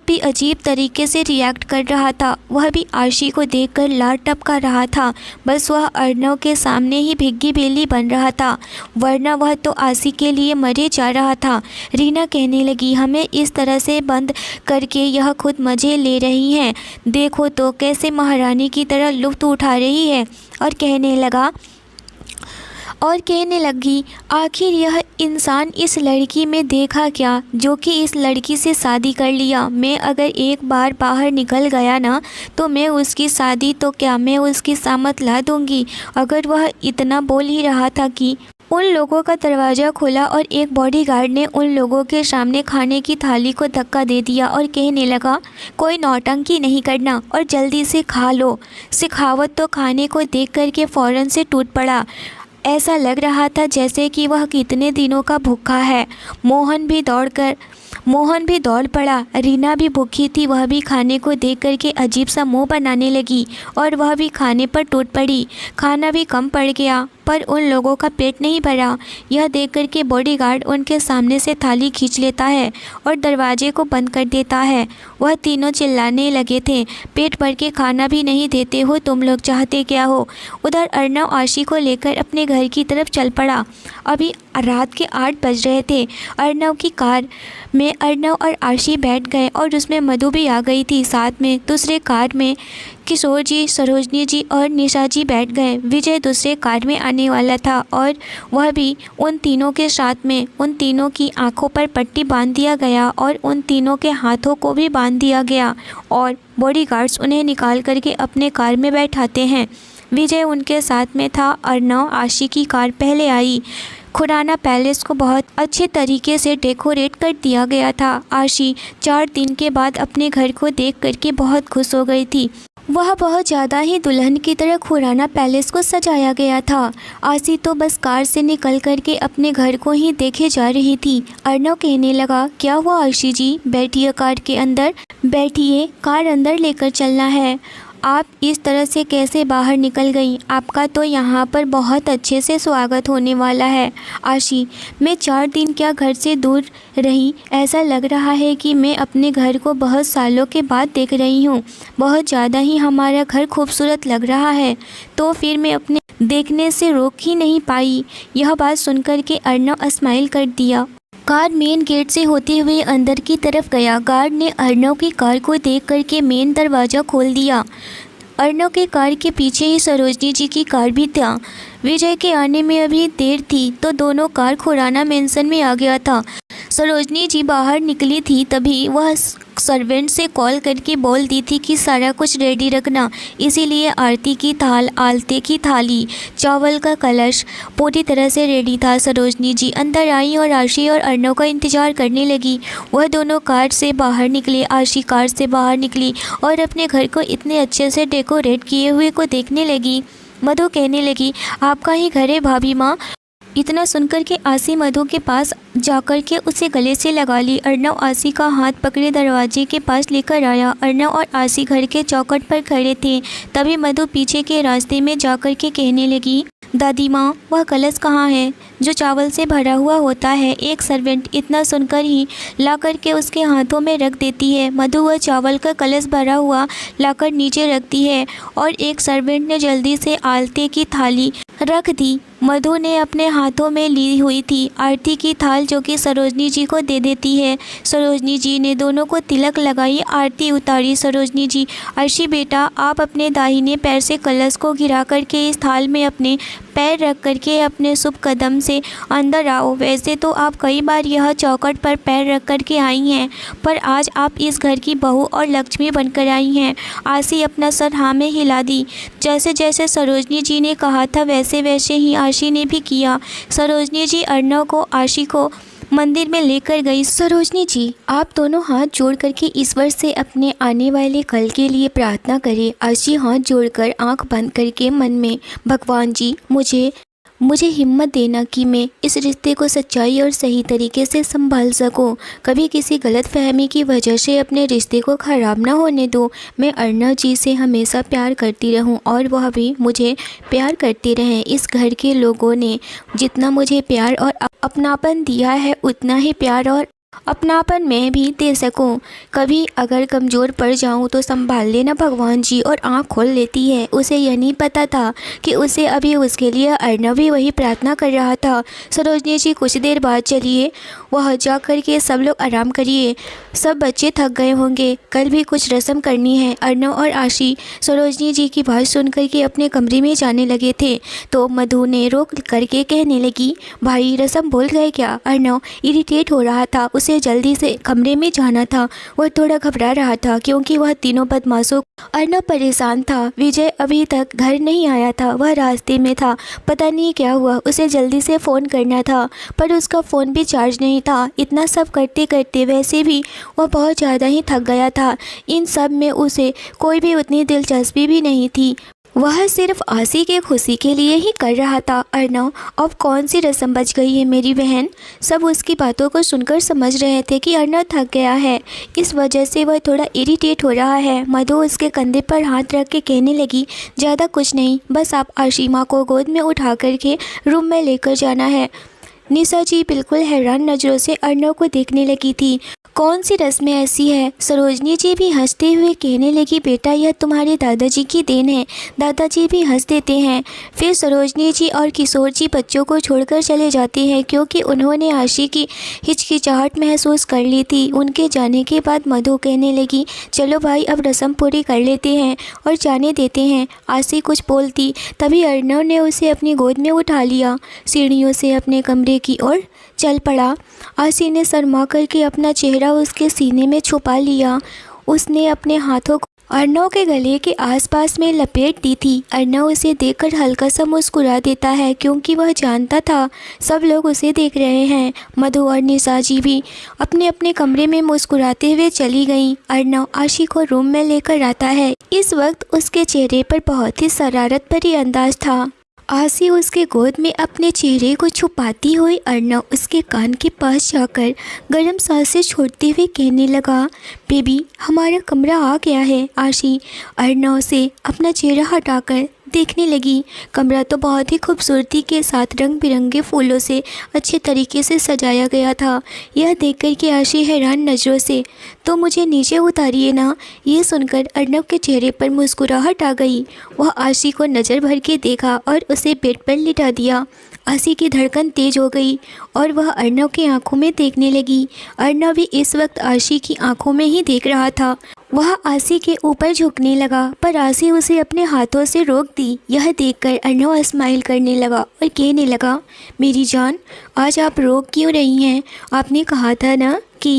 भी अजीब तरीके से रिएक्ट कर रहा था। वह भी आशी को देखकर लार टपका रहा था। बस वह अर्नव के सामने ही भिग्गी बेली बन रहा था, वरना वह तो आशी के लिए मरे जा रहा था। रीना कहने लगी, हमें इस तरह से बंद करके यह खुद मज़े ले रही हैं, देखो तो कैसे महारानी की तरह लुत्फ़ उठा रही है। और कहने लगी, आखिर यह इंसान इस लड़की में देखा क्या जो कि इस लड़की से शादी कर लिया। मैं अगर एक बार बाहर निकल गया ना तो मैं उसकी शादी तो क्या, मैं उसकी सामत ला दूंगी। अगर वह इतना बोल ही रहा था कि उन लोगों का दरवाज़ा खुला और एक बॉडीगार्ड ने उन लोगों के सामने खाने की थाली को धक्का दे दिया और कहने लगा, कोई नौटंकी नहीं करना और जल्दी से खा लो। शेखावत तो खाने को देख करके फ़ौरन से टूट पड़ा। ऐसा लग रहा था जैसे कि वह कितने दिनों का भूखा है। मोहन भी दौड़ पड़ा। रीना भी भूखी थी, वह भी खाने को देख करके अजीब सा मुंह बनाने लगी और वह भी खाने पर टूट पड़ी। खाना भी कम पड़ गया पर उन लोगों का पेट नहीं भरा। यह देख कर के बॉडीगार्ड उनके सामने से थाली खींच लेता है और दरवाजे को बंद कर देता है। वह तीनों चिल्लाने लगे थे, पेट भर के खाना भी नहीं देते हो तुम लोग, चाहते क्या हो। उधर अर्नव आशी को लेकर अपने घर की तरफ चल पड़ा। अभी रात के 8 बज रहे थे। अर्नव की कार में अर्नव और आशी बैठ गए और उसमें मधु भी आ गई थी साथ में। दूसरे कार में किशोर जी, सरोजनी जी और निशा जी बैठ गए। विजय दूसरे कार में आने वाला था और वह भी उन तीनों के साथ में। उन तीनों की आंखों पर पट्टी बांध दिया गया और उन तीनों के हाथों को भी बांध दिया गया और बॉडीगार्ड्स उन्हें निकाल करके अपने कार में बैठाते हैं। विजय उनके साथ में था। अर्नव आशी की कार पहले आई। खुराना पैलेस को बहुत अच्छे तरीके से डेकोरेट कर दिया गया था। आशी 4 दिन के बाद अपने घर को देख करके बहुत खुश हो गई थी। वह बहुत ज़्यादा ही दुल्हन की तरह खुराना पैलेस को सजाया गया था। आशी तो बस कार से निकल करके अपने घर को ही देखे जा रही थी। अर्नव कहने लगा, क्या हुआ आशी जी, बैठिए कार के अंदर, बैठिए, कार अंदर लेकर चलना है। आप इस तरह से कैसे बाहर निकल गई? आपका तो यहाँ पर बहुत अच्छे से स्वागत होने वाला है। आशी, मैं 4 दिन क्या घर से दूर रही? ऐसा लग रहा है कि मैं अपने घर को बहुत सालों के बाद देख रही हूँ। बहुत ज़्यादा ही हमारा घर खूबसूरत लग रहा है। तो फिर मैं अपने देखने से रोक ही नहीं पाई। यह बात सुनकर के अर्णव स्माइल कर दिया। कार मेन गेट से होते हुए अंदर की तरफ गया। गार्ड ने अर्णव की कार को देख करके मेन दरवाज़ा खोल दिया। अर्णव के कार के पीछे ही सरोजनी जी की कार भी था। विजय के आने में अभी देर थी तो दोनों कार खुराना मेंशन में आ गया था। सरोजनी जी बाहर निकली थी तभी वह सर्वेंट से कॉल करके बोल दी थी कि सारा कुछ रेडी रखना। इसीलिए आरती की थाल, आलते की थाली, चावल का कलश पूरी तरह से रेडी था। सरोजनी जी अंदर आई और आशी और अर्णव का इंतज़ार करने लगी। वह दोनों कार से बाहर निकले। आशी कार से बाहर निकली और अपने घर को इतने अच्छे से डेकोरेट किए हुए को देखने लगी। मधु कहने लगी, आपका ही घर है भाभी माँ? इतना सुनकर के आशी मधु के पास जाकर के उसे गले से लगा ली। अर्णव आशी का हाथ पकड़े दरवाजे के पास लेकर आया। अर्णव और आशी घर के चौखट पर खड़े थे। तभी मधु पीछे के रास्ते में जाकर के कहने लगी, दादी माँ, वह कलश कहाँ है जो चावल से भरा हुआ होता है? एक सर्वेंट इतना सुनकर ही ला करके उसके हाथों में रख देती है। मधु वह चावल का कलश भरा हुआ लाकर नीचे रखती है और एक सर्वेंट ने जल्दी से आलते की थाली रख दी। मधु ने अपने हाथों में ली हुई थी आरती की थाल, जो कि सरोजनी जी को दे देती है। सरोजनी जी ने दोनों को तिलक लगाई, आरती उतारी। सरोजनी जी, आशी बेटा, आप अपने दाहिने पैर से कलश को गिरा करके इस थाल में अपने पैर रख करके अपने शुभ कदम से अंदर आओ। वैसे तो आप कई बार यह चौखट पर पैर रख करके आई हैं, पर आज आप इस घर की बहू और लक्ष्मी बनकर आई हैं। आशी अपना सर हाँ में हिला दी। जैसे जैसे सरोजनी जी ने कहा था वैसे वैसे ही आशी ने भी किया। सरोजनी जी अर्णव को, आशी को मंदिर में लेकर गई। सरोजनी जी, आप दोनों हाथ जोड़ करके ईश्वर से अपने आने वाले कल के लिए प्रार्थना करें। आशी हाथ जोड़कर आंख बंद करके मन में, भगवान जी, मुझे हिम्मत देना कि मैं इस रिश्ते को सच्चाई और सही तरीके से संभाल सकूं। कभी किसी गलत फहमी की वजह से अपने रिश्ते को ख़राब ना होने दो। मैं अर्णव जी से हमेशा प्यार करती रहूं और वह भी मुझे प्यार करते रहें। इस घर के लोगों ने जितना मुझे प्यार और अपनापन दिया है उतना ही प्यार और अपनापन मैं भी दे सकूं। कभी अगर कमज़ोर पड़ जाऊं तो संभाल लेना भगवान जी। और आँख खोल लेती है। उसे यह नहीं पता था कि उसे अभी उसके लिए अर्णव भी वही प्रार्थना कर रहा था। सरोजनी जी, कुछ देर बाद चलिए, वह जा कर के सब लोग आराम करिए। सब बच्चे थक गए होंगे, कल भी कुछ रस्म करनी है। अर्णव और आशी सरोजनी जी की बात सुन कर के अपने कमरे में जाने लगे थे तो मधु ने रोक करके कहने लगी, भाई रस्म भूल गए क्या? अर्णव इरिटेट हो रहा था। उसे जल्दी से कमरे में जाना था। वह थोड़ा घबरा रहा था क्योंकि वह तीनों बदमाशों। अर्णव परेशान था। विजय अभी तक घर नहीं आया था, वह रास्ते में था। पता नहीं क्या हुआ, उसे जल्दी से फ़ोन करना था पर उसका फ़ोन भी चार्ज नहीं था। इतना सब करते करते वैसे भी वह बहुत ज़्यादा ही थक गया था। इन सब में उसे कोई भी उतनी दिलचस्पी भी नहीं थी। वह सिर्फ आशी के खुशी के लिए ही कर रहा था। अर्णव, अब कौन सी रस्म बच गई है मेरी बहन? सब उसकी बातों को सुनकर समझ रहे थे कि अर्णव थक गया है, इस वजह से वह थोड़ा इरिटेट हो रहा है। मधु उसके कंधे पर हाथ रख के कहने लगी, ज़्यादा कुछ नहीं, बस आप आशी माँ को गोद में उठा करके रूम में लेकर जाना है। निशा जी बिल्कुल हैरान नज़रों से अर्णव को देखने लगी थी। कौन सी रस्में ऐसी है? सरोजनी जी भी हंसते हुए कहने लगी, बेटा यह तुम्हारे दादाजी की देन है। दादाजी भी हंस देते हैं। फिर सरोजनी जी और किशोर जी बच्चों को छोड़कर चले जाते हैं क्योंकि उन्होंने आशी की हिचकिचाहट महसूस कर ली थी। उनके जाने के बाद मधु कहने लगी, चलो भाई अब रस्म पूरी कर लेते हैं और जाने देते हैं। आशी कुछ बोलती तभी अर्णव ने उसे अपनी गोद में उठा लिया। सीढ़ियों से अपने कमरे की ओर चल पड़ा। आशी ने शर्मा करके अपना चेहरा उसके सीने में छुपा लिया। उसने अपने हाथों को अर्णव के गले के आसपास में लपेट दी थी। अर्णव उसे देखकर हल्का सा मुस्कुरा देता है क्योंकि वह जानता था सब लोग उसे देख रहे हैं। मधु और निशा जी भी अपने अपने कमरे में मुस्कुराते हुए चली गईं। अर्णव आशी को रूम में लेकर आता है। इस वक्त उसके चेहरे पर बहुत ही शरारत भरी अंदाज था। आसी उसके गोद में अपने चेहरे को छुपाती हुई अर्नव उसके कान के पास जाकर गर्म सांसें छोड़ते हुए कहने लगा, बेबी हमारा कमरा आ गया है। आशी अर्नव से अपना चेहरा हटाकर देखने लगी। कमरा तो बहुत ही खूबसूरती के साथ रंग बिरंगे फूलों से अच्छे तरीके से सजाया गया था। यह देखकर कि आशी हैरान नज़रों से, तो मुझे नीचे उतारिए ना। ये सुनकर अर्नव के चेहरे पर मुस्कुराहट आ गई। वह आशी को नज़र भर के देखा और उसे बेड पर लिटा दिया। आशी की धड़कन तेज हो गई और वह अर्नव की आंखों में देखने लगी। अर्नव भी इस वक्त आशी की आंखों में ही देख रहा था। वह आशी के ऊपर झुकने लगा पर आशी उसे अपने हाथों से रोक दी। यह देखकर अर्नव स्माइल करने लगा और कहने लगा, मेरी जान आज आप रोक क्यों रही हैं? आपने कहा था ना कि